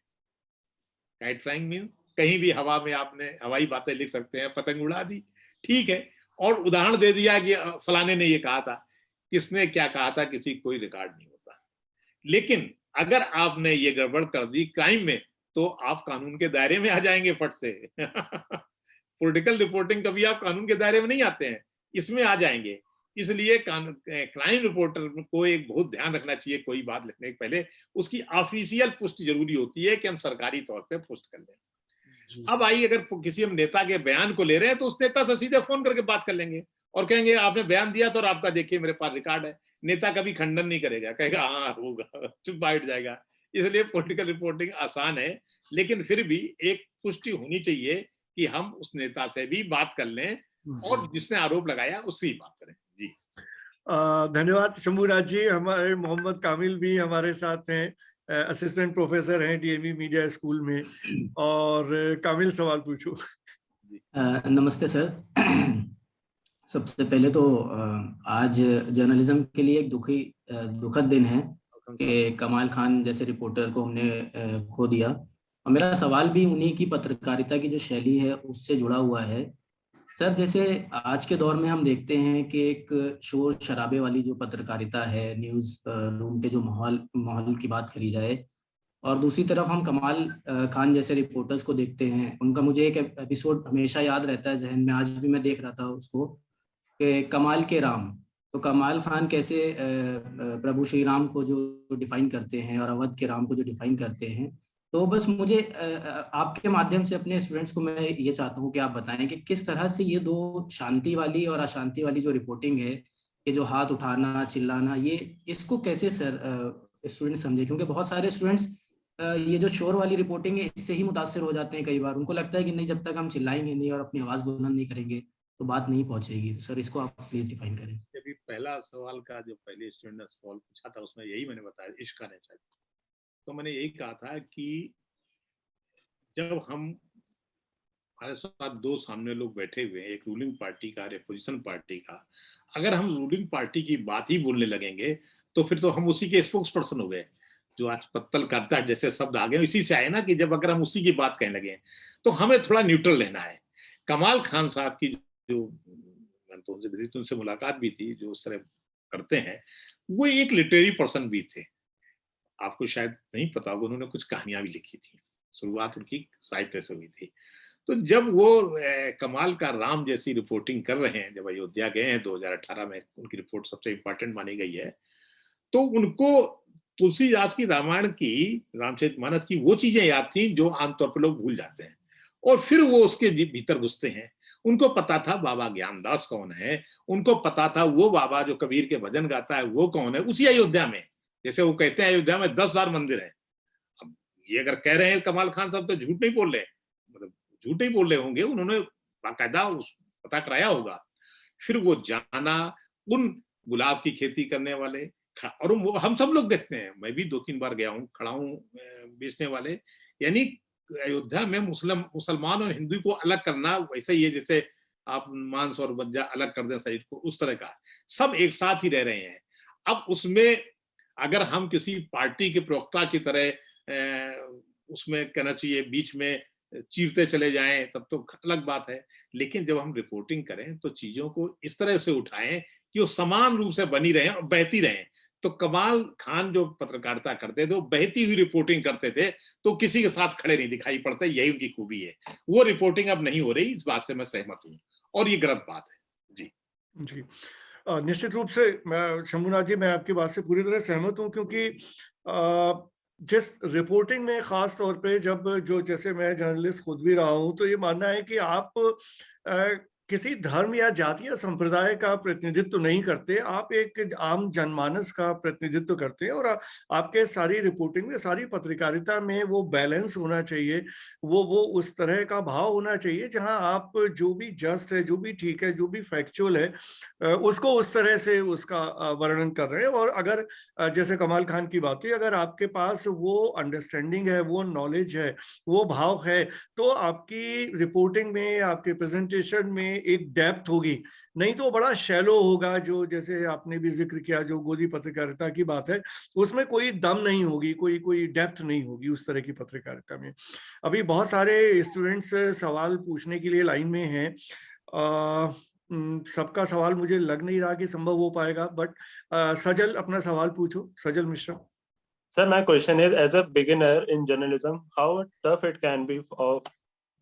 काइट फ्लाइंग मीन कहीं भी हवा में आपने हवाई बातें लिख सकते हैं, पतंग उड़ा दी, ठीक है, और उदाहरण दे दिया कि फलाने ने ये कहा था। किसने क्या कहा था किसी कोई रिकॉर्ड नहीं होता। लेकिन अगर आपने ये गड़बड़ कर दी क्राइम में तो आप कानून के दायरे में आ जाएंगे फट से। पॉलिटिकल रिपोर्टिंग कभी आप कानून के दायरे में नहीं आते हैं, इसमें आ जाएंगे। इसलिए क्राइम रिपोर्टर को एक बहुत ध्यान रखना चाहिए, कोई बात लिखने के पहले उसकी ऑफिशियल पुष्टि जरूरी होती है कि हम सरकारी तौर पे पुष्ट कर लें। अब आइए, अगर किसी हम नेता के बयान को ले रहे हैं तो उस नेता से सीधे फोन करके बात कर लेंगे और कहेंगे आपने बयान दिया तो, और आपका देखिए मेरे पास रिकॉर्ड है। नेता कभी खंडन नहीं करेगा, कहेगा हाँ होगा, चुप बैठ जाएगा। इसलिए पॉलिटिकल रिपोर्टिंग आसान है, लेकिन फिर भी एक पुष्टि होनी चाहिए कि हम उस नेता से भी बात कर लें और जिसने आरोप लगाया उससे ही बात करें। जी धन्यवाद शंभूराज जी। हमारे मोहम्मद कामिल भी हमारे साथ हैं, असिस्टेंट प्रोफेसर हैं डीएमई मीडिया स्कूल में। और कामिल सवाल पूछो। नमस्ते सर। सबसे पहले तो आज जर्नलिज्म के लिए एक दुखद दिन है कि कमाल खान जैसे रिपोर्टर को हमने खो दिया। और मेरा सवाल भी उन्हीं की पत्रकारिता की जो शैली है उससे जुड़ा हुआ है। सर, जैसे आज के दौर में हम देखते हैं कि एक शोर शराबे वाली जो पत्रकारिता है, न्यूज़ रूम के जो माहौल की बात करी जाए, और दूसरी तरफ हम कमाल खान जैसे रिपोर्टर्स को देखते हैं। उनका मुझे एक एपिसोड हमेशा याद रहता है जहन में, आज भी मैं देख रहा था उसको, कि कमाल के राम। तो कमाल खान कैसे प्रभु श्री राम को जो डिफाइन करते हैं और अवध के राम को जो डिफाइन करते हैं। तो बस मुझे आपके माध्यम से अपने स्टूडेंट्स को मैं ये चाहता हूँ कि आप बताएं कि किस तरह से ये दो शांति वाली और अशांति वाली जो रिपोर्टिंग है, ये जो हाथ उठाना चिल्लाना, ये इसको कैसे सर स्टूडेंट्स समझे। क्योंकि बहुत सारे स्टूडेंट्स ये जो शोर वाली रिपोर्टिंग है इससे ही मुतासिर हो जाते हैं। कई बार उनको लगता है कि नहीं, जब तक हम चिल्लाएंगे नहीं और अपनी आवाज बुलंद नहीं करेंगे तो बात नहीं पहुंचेगी। तो सर इसको आप प्लीज डिफाइन करें। अभी पहला सवाल का जो पहले स्टूडेंट ने सवाल पूछा था उसमें यही मैंने बताया, इश्क आने चाहिए। तो मैंने यही कहा था कि जब हम हमारे साथ दो सामने लोग बैठे हुए हैं, एक रूलिंग पार्टी का और अपोजिशन पार्टी का, अगर हम रूलिंग पार्टी की बात ही बोलने लगेंगे तो फिर तो हम उसी के स्पोक्स पर्सन हो गए। जो आज पत्रकारिता जैसे शब्द आ गए इसी से आए ना, कि जब अगर हम उसी की बात कहने लगे तो हमें थोड़ा न्यूट्रल रहना है। कमाल खान साहब की जो उनसे मुलाकात भी थी, जो उस तरह करते हैं, वो एक लिटरेरी पर्सन भी थे। आपको शायद नहीं पता होगा, उन्होंने कुछ कहानियां भी लिखी थी, शुरुआत उनकी साहित्य से हुई थी। तो जब वो कमाल का राम जैसी रिपोर्टिंग कर रहे हैं, जब अयोध्या गए हैं 2018 में, उनकी रिपोर्ट सबसे इंपॉर्टेंट मानी गई है, तो उनको तुलसीदास की रामायण की, रामचरितमानस की वो चीजें याद थी जो आमतौर पर लोग भूल जाते हैं। और फिर वो उसके भीतर घुसते हैं। उनको पता था बाबा ज्ञानदास कौन है, उनको पता था वो बाबा जो कबीर के भजन गाता है वो कौन है। उसी अयोध्या में, जैसे वो कहते हैं अयोध्या में 10,000 मंदिर है। अब ये अगर कह रहे हैं कमाल खान साहब तो झूठ नहीं बोल रहे, मतलब झूठ नहीं बोल रहे होंगे, उन्होंने बाकायदा पता कराया होगा। फिर वो जाना, उन गुलाब की खेती करने वाले, और हम सब लोग देखते हैं, मैं भी 2-3 बार गया हूँ, खड़ा हूँ बेचने वाले। यानी अयोध्या में मुसलमान और हिंदू को अलग करना वैसे ही है जैसे आप मांस और मज्जा अलग कर दें शरीर को, उस तरह का सब एक साथ ही रह रहे हैं। अब उसमें अगर हम किसी पार्टी के प्रवक्ता की तरह उसमें कहना चाहिए बीच में चीरते चले जाएं, तब तो अलग बात है। लेकिन जब हम रिपोर्टिंग करें तो चीजों को इस तरह से उठाएं कि वो समान रूप से बनी रहें और बहती रहें। तो कमाल खान जो पत्रकारिता करते थे वो बहती हुई रिपोर्टिंग करते थे, तो किसी के साथ खड़े नहीं दिखाई पड़ते, यही उनकी खूबी है। वो रिपोर्टिंग अब नहीं हो रही, इस बात से मैं सहमत हूँ और ये गलत बात है। जी जी, निश्चित रूप से मैं शंभुनाथ जी, मैं आपकी बात से पूरी तरह सहमत हूँ, क्योंकि जिस रिपोर्टिंग में खास तौर पे जब जो जैसे मैं जर्नलिस्ट खुद भी रहा हूँ, तो ये मानना है कि आप किसी धर्म या जाति या संप्रदाय का प्रतिनिधित्व नहीं करते, आप एक आम जनमानस का प्रतिनिधित्व करते हैं। और आपके सारी रिपोर्टिंग में, सारी पत्रकारिता में वो बैलेंस होना चाहिए, वो उस तरह का भाव होना चाहिए जहां आप जो भी जस्ट है, जो भी ठीक है, जो भी फैक्चुअल है, उसको उस तरह से उसका वर्णन कर रहे हैं। और अगर जैसे कमाल खान की बात हुई, अगर आपके पास वो अंडरस्टैंडिंग है, वो नॉलेज है, वो भाव है, तो आपकी रिपोर्टिंग में, आपके प्रेजेंटेशन में एक डेप्थ होगी। नहीं तो बड़ा शैलो होगा, जो जैसे आपने भी जिक्र किया, जो गोदी पत्रकारिता की बात है, उसमें कोई दम नहीं होगी, कोई डेप्थ नहीं होगी उस तरह की पत्रकारिता में। अभी बहुत सारे स्टूडेंट्स सवाल पूछने के लिए लाइन में हैं। सबका सवाल मुझे लग नहीं रहा कि संभव हो पाएगा, बट सजल अपना सवाल पूछो, सजल Mishra. Sir, my question is, as a beginner in journalism, how tough it can be of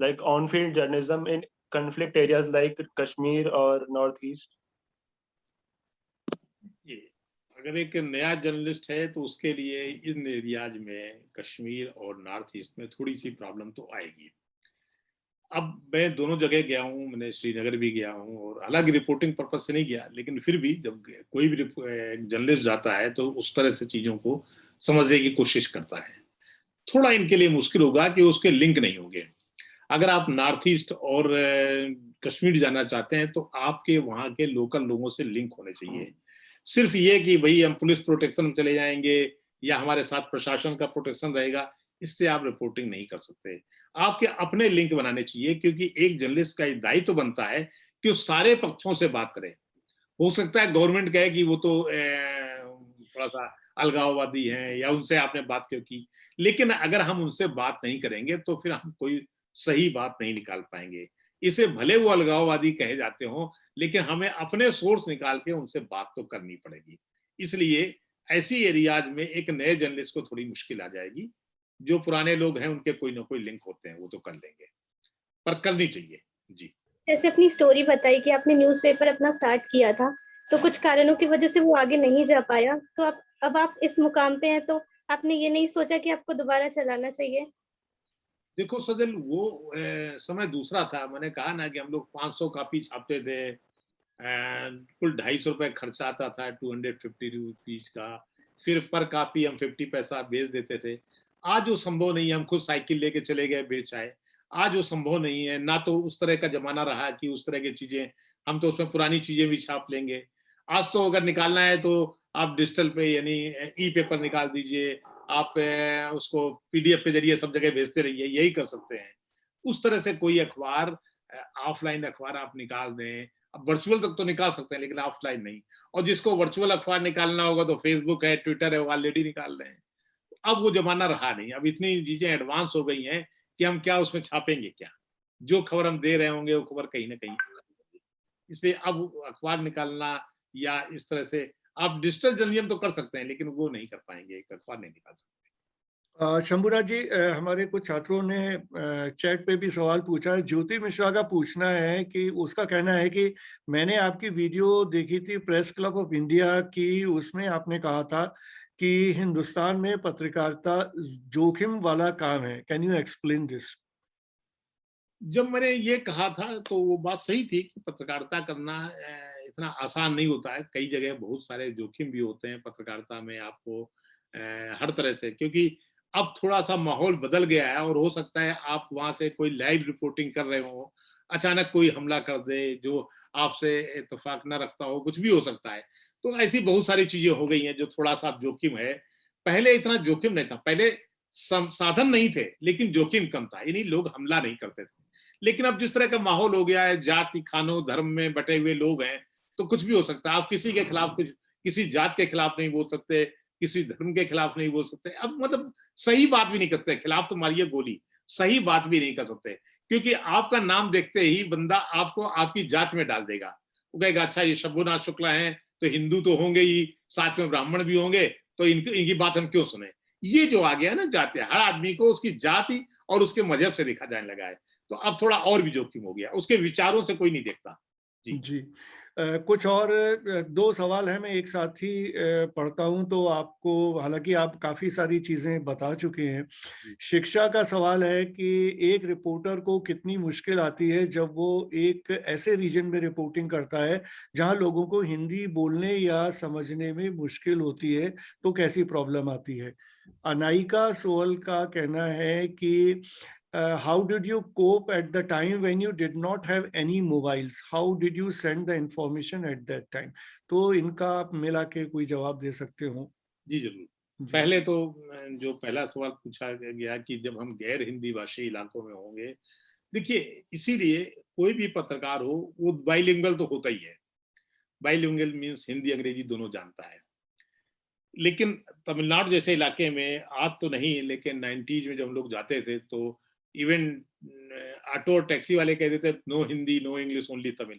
like on-field journalism in conflict areas like Kashmir or Northeast? ये अगर एक नया जर्नलिस्ट है तो उसके लिए इन एरियाज में, कश्मीर और नॉर्थ ईस्ट में थोड़ी सी प्रॉब्लम तो आएगी। अब मैं दोनों जगह गया हूँ, मैंने श्रीनगर भी गया हूँ, और हालांकि रिपोर्टिंग पर्पज से नहीं गया, लेकिन फिर भी जब कोई भी जर्नलिस्ट जाता है तो उस तरह से चीजों को समझने की कोशिश करता है। थोड़ा इनके लिए मुश्किल होगा कि उसके लिंक नहीं होंगे। अगर आप नॉर्थ ईस्ट और कश्मीर जाना चाहते हैं तो आपके वहाँ के लोकल लोगों से लिंक होने चाहिए। सिर्फ ये कि भाई हम पुलिस प्रोटेक्शन में चले जाएंगे या हमारे साथ प्रशासन का प्रोटेक्शन रहेगा, इससे आप रिपोर्टिंग नहीं कर सकते। आपके अपने लिंक बनाने चाहिए, क्योंकि एक जर्नलिस्ट का दायित्व तो बनता है कि वो सारे पक्षों से बात करे। हो सकता है गवर्नमेंट कहे कि वो तो थोड़ा सा अलगाववादी हैं या उनसे आपने बात क्यों की, लेकिन अगर हम उनसे बात नहीं करेंगे तो फिर हम कोई सही बात नहीं निकाल पाएंगे। इसे भले वो अलगाववादी कहे जाते हो, लेकिन हमें अपने सोर्स निकाल के उनसे बात तो करनी पड़ेगी। इसलिए ऐसी एरियाज में एक नए जर्नलिस्ट को थोड़ी मुश्किल आ जाएगी। जो पुराने लोग हैं उनके कोई ना कोई लिंक होते हैं, वो तो कर लेंगे, पर करनी चाहिए। जी, जैसे अपनी स्टोरी बताई कि आपने न्यूज़पेपर अपना स्टार्ट किया था, तो कुछ कारणों की वजह से वो आगे नहीं जा पाया, तो अब आप इस मुकाम पे हैं, तो आपने ये नहीं सोचा कि आपको दोबारा चलाना चाहिए? देखो सजल, वो समय दूसरा था। मैंने कहा ना कि हम लोग 500 कॉपी छापते थे, कुल 250 रुपए खर्चा आता था, 250 रुपीज का। फिर पर कॉपी हम 50 पैसा बेच देते थे। आज वो संभव नहीं है, हम खुद साइकिल लेके चले गए, बेच आए। आज वो संभव नहीं है, ना तो उस तरह का जमाना रहा कि उस तरह की चीजें, हम तो उसमें पुरानी चीजें भी छाप लेंगे। आज तो अगर निकालना है तो आप डिजिटल पे यानी ई पेपर निकाल दीजिए, आप उसको पीडीएफ के जरिए सब जगह भेजते रहिए, यही कर सकते हैं। उस तरह से कोई अखबार, ऑफलाइन अखबार आप निकाल दें, अब वर्चुअल तक तो निकाल सकते हैं लेकिन ऑफलाइन नहीं। और जिसको वर्चुअल अखबार निकालना होगा तो फेसबुक है, ट्विटर है, वो ऑलरेडी निकाल रहे हैं। अब वो जमाना रहा नहीं, अब इतनी चीजें एडवांस हो गई हैं कि हम क्या उसमें छापेंगे क्या। जो खबर हम दे रहे होंगे वो खबर कहीं ना कहीं, इसलिए अब अखबार निकालना या इस तरह से आप डिजिटल जर्नलिज्म तो कर सकते हैं, लेकिन वो नहीं कर पाएंगे, एक अखबार नहीं निकाल सकते। शंभुराज जी, हमारे कुछ छात्रों ने चैट पे भी सवाल पूछा है। ज्योति मिश्रा का पूछना है कि उसका कहना है कि मैंने आपकी वीडियो देखी थी प्रेस क्लब ऑफ इंडिया की, उसमें आपने कहा था कि हिंदुस्तान में पत्रकारिता जोखिम वाला काम है। Can you explain this? जब मैंने ये कहा था तो वो बात सही थी कि पत्रकारिता करना इतना आसान नहीं होता है। कई जगह बहुत सारे जोखिम भी होते हैं पत्रकारिता में, आपको हर तरह से, क्योंकि अब थोड़ा सा माहौल बदल गया है और हो सकता है आप वहां से कोई लाइव रिपोर्टिंग कर रहे हो, अचानक कोई हमला कर दे जो आपसे इत्तेफाक न रखता हो, कुछ भी हो सकता है। तो ऐसी बहुत सारी चीजें हो गई हैं जो थोड़ा सा जोखिम है। पहले इतना जोखिम नहीं था, पहले साधन नहीं थे लेकिन जोखिम कम था, यानी लोग हमला नहीं करते थे। लेकिन अब जिस तरह का माहौल हो गया है, जाति खानों धर्म में बटे हुए लोग हैं, तो कुछ भी हो सकता है। आप किसी के खिलाफ कुछ, किसी जात के खिलाफ नहीं बोल सकते, किसी धर्म के खिलाफ नहीं बोल सकते। अब मतलब सही बात भी नहीं करते, खिलाफ तो मारिए गोली, सही बात भी नहीं कर सकते, क्योंकि आपका नाम देखते ही बंदा आपको आपकी जात में डाल देगा। वो कहेगा अच्छा ये शंभुनाथ शुक्ला हैं तो हिंदू तो होंगे ही, साथ में ब्राह्मण भी होंगे, तो इनकी बात हम क्यों सुने। ये जो आ गया ना जाति, हर आदमी को उसकी जाति और उसके मजहब से देखा जाने लगा है, तो अब थोड़ा और भी जोखिम हो गया, उसके विचारों से कोई नहीं देखता। जी कुछ और दो सवाल है, मैं एक साथ ही पढ़ता हूं तो आपको, हालांकि आप काफी सारी चीजें बता चुके हैं। शिक्षा का सवाल है कि एक रिपोर्टर को कितनी मुश्किल आती है जब वो एक ऐसे रीजन में रिपोर्टिंग करता है जहां लोगों को हिंदी बोलने या समझने में मुश्किल होती है, तो कैसी प्रॉब्लम आती है। अनाइका सोअल का कहना है कि how did you cope at the time when you did not have any mobiles? How did you send the information at that time? तो इनका आप मिला के कोई जवाब दे सकते हो। जी जरूर। पहले तो जो पहला सवाल पूछा गया कि जब हम गैर हिंदी भाषी इलाकों में होंगे, देखिए इसीलिए कोई भी पत्रकार हो वो बाइलिंगुअल तो होता ही है। बाइलिंगुअल मीन्स हिंदी अंग्रेजी दोनों जानता है। लेकिन तमिलनाडु जैसे इलाके में आज तो नहीं, लेकिन 90s में जब हम लोग जाते थे तो इवन ऑटो और टैक्सी वाले कह देते no Hindi no English only Tamil.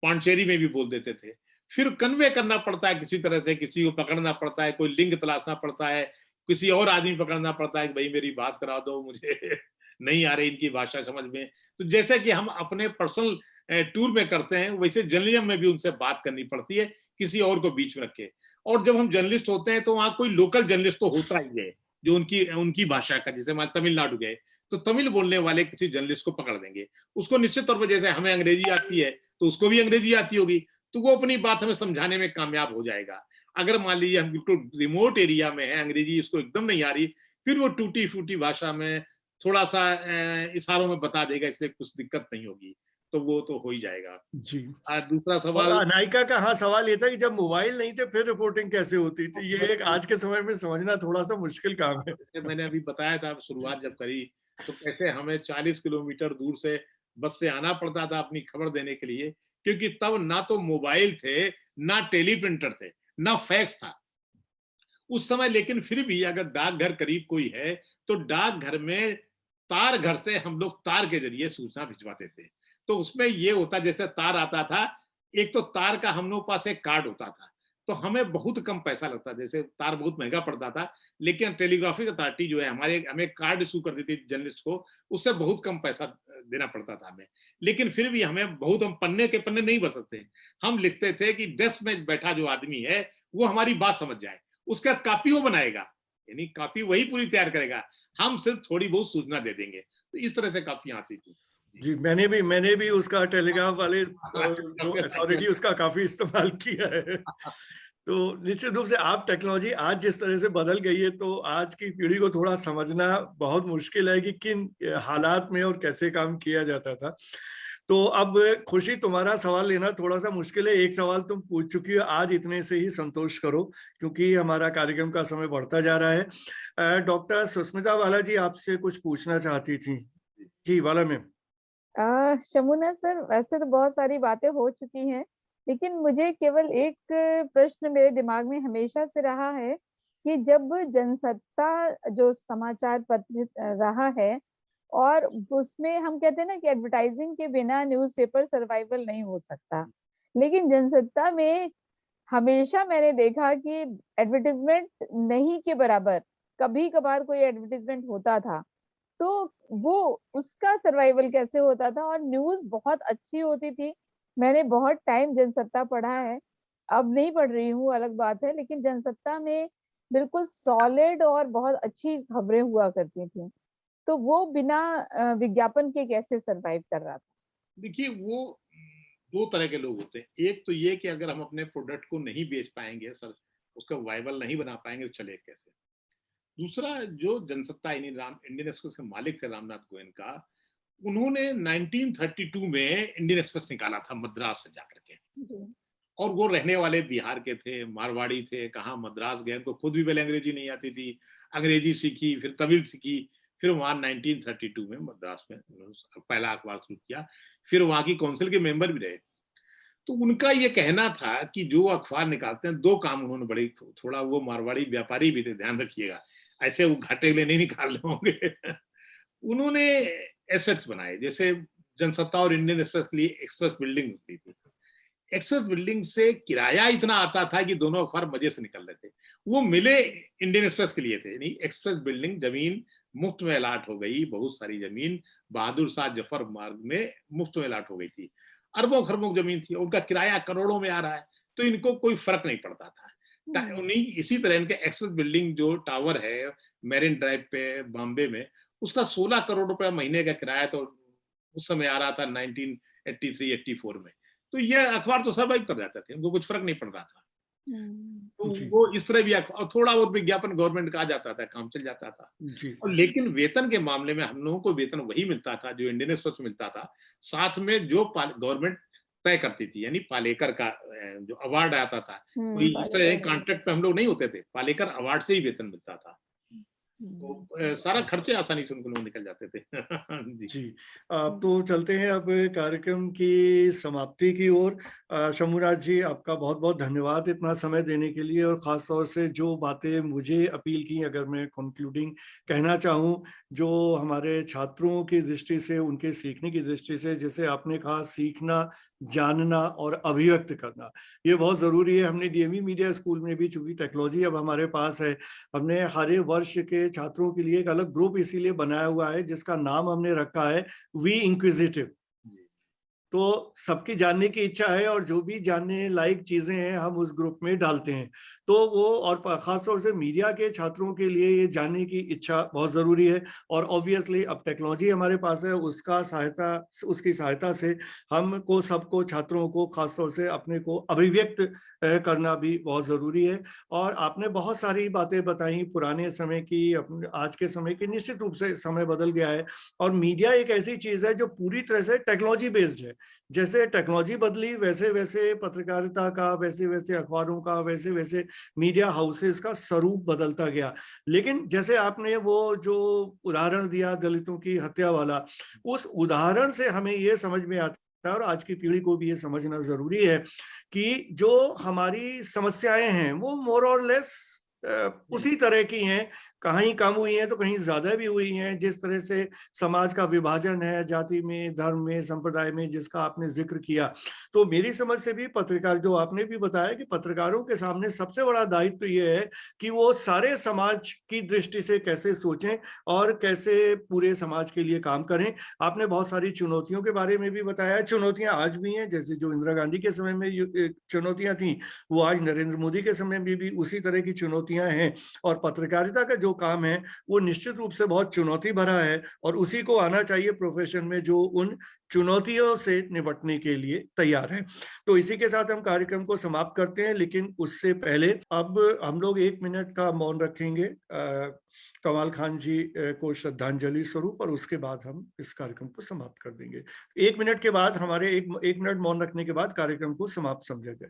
Pondicherry में भी बोल देते थे। फिर कन्वे करना पड़ता है किसी तरह से, किसी को पकड़ना पड़ता है, कोई लिंक तलाशना पड़ता है, किसी और आदमी पकड़ना पड़ता है कि भाई मेरी बात करा दो, मुझे नहीं आ रही इनकी भाषा समझ में। तो जैसे कि हम अपने पर्सनल टूर में करते हैं, वैसे जर्नलिज्म में भी उनसे बात करनी पड़ती है, किसी और को बीच में रखे। और जब हम जर्नलिस्ट होते हैं तो वहां कोई लोकल जर्नलिस्ट तो होता ही है जो उनकी भाषा का, जैसे मान तमिलनाडु गए तो तमिल बोलने वाले किसी जर्नलिस्ट को पकड़ लेंगे, उसको निश्चित तौर पर, जैसे हमें अंग्रेजी आती है तो उसको भी अंग्रेजी आती होगी, तो वो अपनी बात हमें समझाने में कामयाब हो जाएगा। अगर मान लीजिए हम बिल्कुल रिमोट एरिया में है, अंग्रेजी इसको एकदम नहीं आ रही, फिर वो टूटी फूटी भाषा में थोड़ा सा इशारों में बता देगा, इसलिए कुछ दिक्कत नहीं होगी, तो वो तो हो ही जाएगा। जी। दूसरा सवाल अनाइका का हाँ सवाल ये था कि जब मोबाइल नहीं थे फिर रिपोर्टिंग कैसे होती थी। ये एक आज के समय में समझना थोड़ा सा मुश्किल काम है। जैसे मैंने अभी बताया था, शुरुआत जब करी तो कैसे हमें 40 किलोमीटर दूर से बस से आना पड़ता था अपनी खबर देने के लिए, क्योंकि तब ना तो मोबाइल थे, ना टेलीप्रिंटर थे, ना फैक्स था उस समय। लेकिन फिर भी अगर डाकघर करीब कोई है तो डाकघर में तार घर से हम लोग तार के जरिए सूचना भिजवाते थे। तो उसमें ये होता, जैसे तार आता था, एक तो तार का हम लोग पास एक कार्ड होता था, तो हमें बहुत कम पैसा लगता, जैसे तार बहुत महंगा पड़ता था, लेकिन टेलीग्राफिक अथॉरिटी जो है हमें कार्ड इशू कर देती थी जर्नलिस्ट को, उससे बहुत कम पैसा देना पड़ता था हमें। लेकिन फिर भी हमें बहुत, हम पन्ने के पन्ने नहीं भर सकते, हम लिखते थे कि डेस्क में बैठा जो आदमी है वो हमारी बात समझ जाए, उसका कॉपी वो बनाएगा, यानी कॉपी वही पूरी तैयार करेगा, हम सिर्फ थोड़ी बहुत सूचना दे देंगे। तो इस तरह से काफी आती थी। जी मैंने भी उसका टेलीग्राफ वाले अथॉरिटी उसका काफी इस्तेमाल किया है। तो निश्चित रूप से आप टेक्नोलॉजी आज जिस तरह से बदल गई है, तो आज की पीढ़ी को थोड़ा समझना बहुत मुश्किल है कि किन हालात में और कैसे काम किया जाता था। तो अब खुशी तुम्हारा सवाल लेना थोड़ा सा मुश्किल है, एक सवाल तुम पूछ चुकी हो, आज इतने से ही संतोष करो क्योंकि हमारा कार्यक्रम का समय बढ़ता जा रहा है। डॉक्टर सुष्मिता वाला जी आपसे कुछ पूछना चाहती थी। जी वाला मैम। शमुना सर, वैसे तो बहुत सारी बातें हो चुकी हैं, लेकिन मुझे केवल एक प्रश्न मेरे दिमाग में हमेशा से रहा है कि जब जनसत्ता जो समाचार पत्र रहा है और उसमें हम कहते हैं ना कि एडवर्टाइजिंग के बिना न्यूज़पेपर सर्वाइवल नहीं हो सकता, लेकिन जनसत्ता में हमेशा मैंने देखा कि एडवर्टाइजमेंट नहीं के बराबर, कभी कभार कोई एडवर्टाइजमेंट होता था, तो वो उसका सर्वाइवल कैसे होता था, और न्यूज़ बहुत अच्छी होती थी। मैंने बहुत टाइम जनसत्ता पढ़ा है, अब नहीं पढ़ रही हूँ अलग बात है, लेकिन जनसत्ता में बिल्कुल सॉलिड और बहुत अच्छी खबरें हुआ करती थी, तो वो बिना विज्ञापन के कैसे सरवाइव कर रहा था। देखिए वो दो तरह के लोग होते हैं, एक तो ये कि अगर हम अपने प्रोडक्ट को नहीं बेच पाएंगे, सर उसका वाइबल नहीं बना पाएंगे तो चले कैसे। दूसरा जो जनसत्ता इंडियन एक्सप्रेस के मालिक थे रामनाथ गोयनका, उन्होंने 1932 में इंडियन एक्सप्रेस निकाला था मद्रास से जाकर के, और वो रहने वाले बिहार के थे, मारवाड़ी थे, कहाँ मद्रास गए, उनको खुद भी पहले अंग्रेजी नहीं आती थी, अंग्रेजी सीखी, फिर तमिल सीखी, फिर वहां 1932 में मद्रास में पहला अखबार शुरू किया, फिर वहां की काउंसिल के मेंबर भी रहे। तो उनका ये कहना था कि जो अखबार निकालते हैं, दो काम उन्होंने बड़े, थोड़ा वो मारवाड़ी व्यापारी भी थे, ध्यान रखिएगा, ऐसे वो घाटे के लिए नहीं निकाल रहे होंगे। उन्होंने एसेट्स बनाए, जैसे जनसत्ता और इंडियन एक्सप्रेस के लिए एक्सप्रेस बिल्डिंग होती थी, एक्सप्रेस बिल्डिंग से किराया इतना आता था कि दोनों अखबार मजे से निकल रहे थे। वो मिले इंडियन एक्सप्रेस के लिए थे, नहीं एक्सप्रेस बिल्डिंग जमीन मुफ्त में अलाट हो गई, बहुत सारी जमीन बहादुर शाह जफर मार्ग में मुफ्त में अलाट हो गई थी, अरबों खरबों जमीन थी, उनका किराया करोड़ों में आ रहा है, तो इनको कोई फर्क नहीं पड़ता था। उन्हीं इसी तरह इनके एक्सप्रेस बिल्डिंग जो टावर है मैरिन ड्राइव पे बॉम्बे में, उसका 16 करोड़ रुपया महीने का किराया तो उस समय आ रहा था 1983-84 में। तो ये अखबार तो सर्वाइव कर जाते थे, उनको कुछ फर्क नहीं पड़ रहा था। तो वो इस तरह भी, और थोड़ा बहुत विज्ञापन गवर्नमेंट का आ जाता था, काम चल जाता था। और लेकिन वेतन के मामले में हम लोगों को वेतन वही मिलता था जो इंडियन एक्सप्रेस में मिलता था, साथ में जो गवर्नमेंट तय करती थी, यानी पालेकर का जो अवार्ड आता था, कोई इस तरह कॉन्ट्रैक्ट पे हम लोग नहीं होते थे, पालेकर अवार्ड से ही वेतन मिलता था। तो सारा खर्चे आसानी से उनको निकल जाते थे। जी, अब तो चलते हैं अब कार्यक्रम की समाप्ति की ओर। शंभुनाथ जी, आपका बहुत बहुत धन्यवाद इतना समय देने के लिए, और ख़ास तौर से जो बातें मुझे अपील की, अगर मैं कंक्लूडिंग कहना चाहूँ, जो हमारे छात्रों की दृष्टि से, उनके सीखने की दृष्टि से, जैसे आपने कहा सीखना, जानना और अभिव्यक्त करना, ये बहुत ज़रूरी है। हमने डीएमई मीडिया स्कूल में भी, चूंकि टेक्नोलॉजी अब हमारे पास है, हमने हर वर्ष के छात्रों के लिए एक अलग ग्रुप इसीलिए बनाया हुआ है जिसका नाम हमने रखा है वी इंक्विजिटिव। तो सबकी जानने की इच्छा है और जो भी जानने लायक चीजें हैं हम उस ग्रुप में डालते हैं। तो वो, और खासतौर से मीडिया के छात्रों के लिए ये जानने की इच्छा बहुत जरूरी है। और ऑब्वियसली अब टेक्नोलॉजी हमारे पास है, उसकी सहायता से हमको, सबको, छात्रों को खासतौर से अपने को अभिव्यक्त करना भी बहुत जरूरी है। और आपने बहुत सारी बातें बताई पुराने समय की, आज के समय की। निश्चित रूप से समय बदल गया है और मीडिया एक ऐसी चीज है जो पूरी तरह से टेक्नोलॉजी बेस्ड है। जैसे टेक्नोलॉजी बदली वैसे वैसे पत्रकारिता का, वैसे वैसे अखबारों का, वैसे वैसे मीडिया हाउसेस का स्वरूप बदलता गया। लेकिन जैसे आपने वो जो उदाहरण दिया दलितों की हत्या वाला, उस उदाहरण से हमें ये समझ में आता है, और आज की पीढ़ी को भी ये समझना जरूरी है कि जो हमारी समस्याएं हैं वो मोर और लेस उसी तरह की हैं। कहीं कम हुई हैं तो कहीं ज्यादा भी हुई हैं। जिस तरह से समाज का विभाजन है जाति में, धर्म में, संप्रदाय में, जिसका आपने जिक्र किया, तो मेरी समझ से भी पत्रकार, जो आपने भी बताया कि पत्रकारों के सामने सबसे बड़ा दायित्व ये है कि वो सारे समाज की दृष्टि से कैसे सोचें और कैसे पूरे समाज के लिए काम करें। आपने बहुत सारी चुनौतियों के बारे में भी बताया। चुनौतियां आज भी हैं, जैसे जो इंदिरा गांधी के समय में चुनौतियां थी, वो आज नरेंद्र मोदी के समय में भी उसी तरह की चुनौतियां हैं। और पत्रकारिता का जो काम है वो निश्चित रूप से बहुत चुनौती भरा है, और उसी को आना चाहिए प्रोफेशन में जो उन चुनौतियों से निपटने के लिए तैयार है। तो इसी के साथ हम कार्यक्रम को समाप्त करते हैं, लेकिन उससे पहले अब हम लोग 1 मिनट का मौन रखेंगे कमाल खान जी को श्रद्धांजलि स्वरूप, और उसके बाद हम इस कार्यक्रम को समाप्त कर देंगे। 1 मिनट के बाद, हमारे एक मिनट मौन रखने के बाद कार्यक्रम को समाप्त समझा जाए।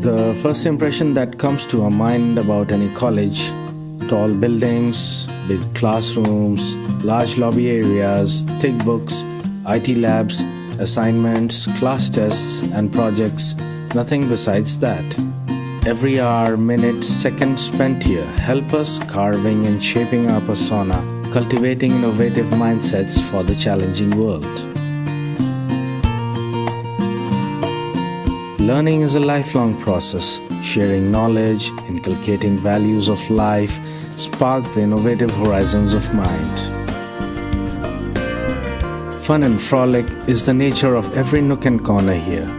The first impression that comes to our mind about any college: tall buildings, big classrooms, large lobby areas, thick books, IT labs, assignments, class tests, and projects. Nothing besides that. Every hour, minute, second spent here help us carving and shaping our persona, cultivating innovative mindsets for the challenging world. Learning is a lifelong process. Sharing knowledge, inculcating values of life, spark the innovative horizons of mind. Fun and frolic is the nature of every nook and corner here.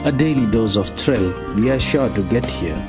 A daily dose of thrill we are sure to get here.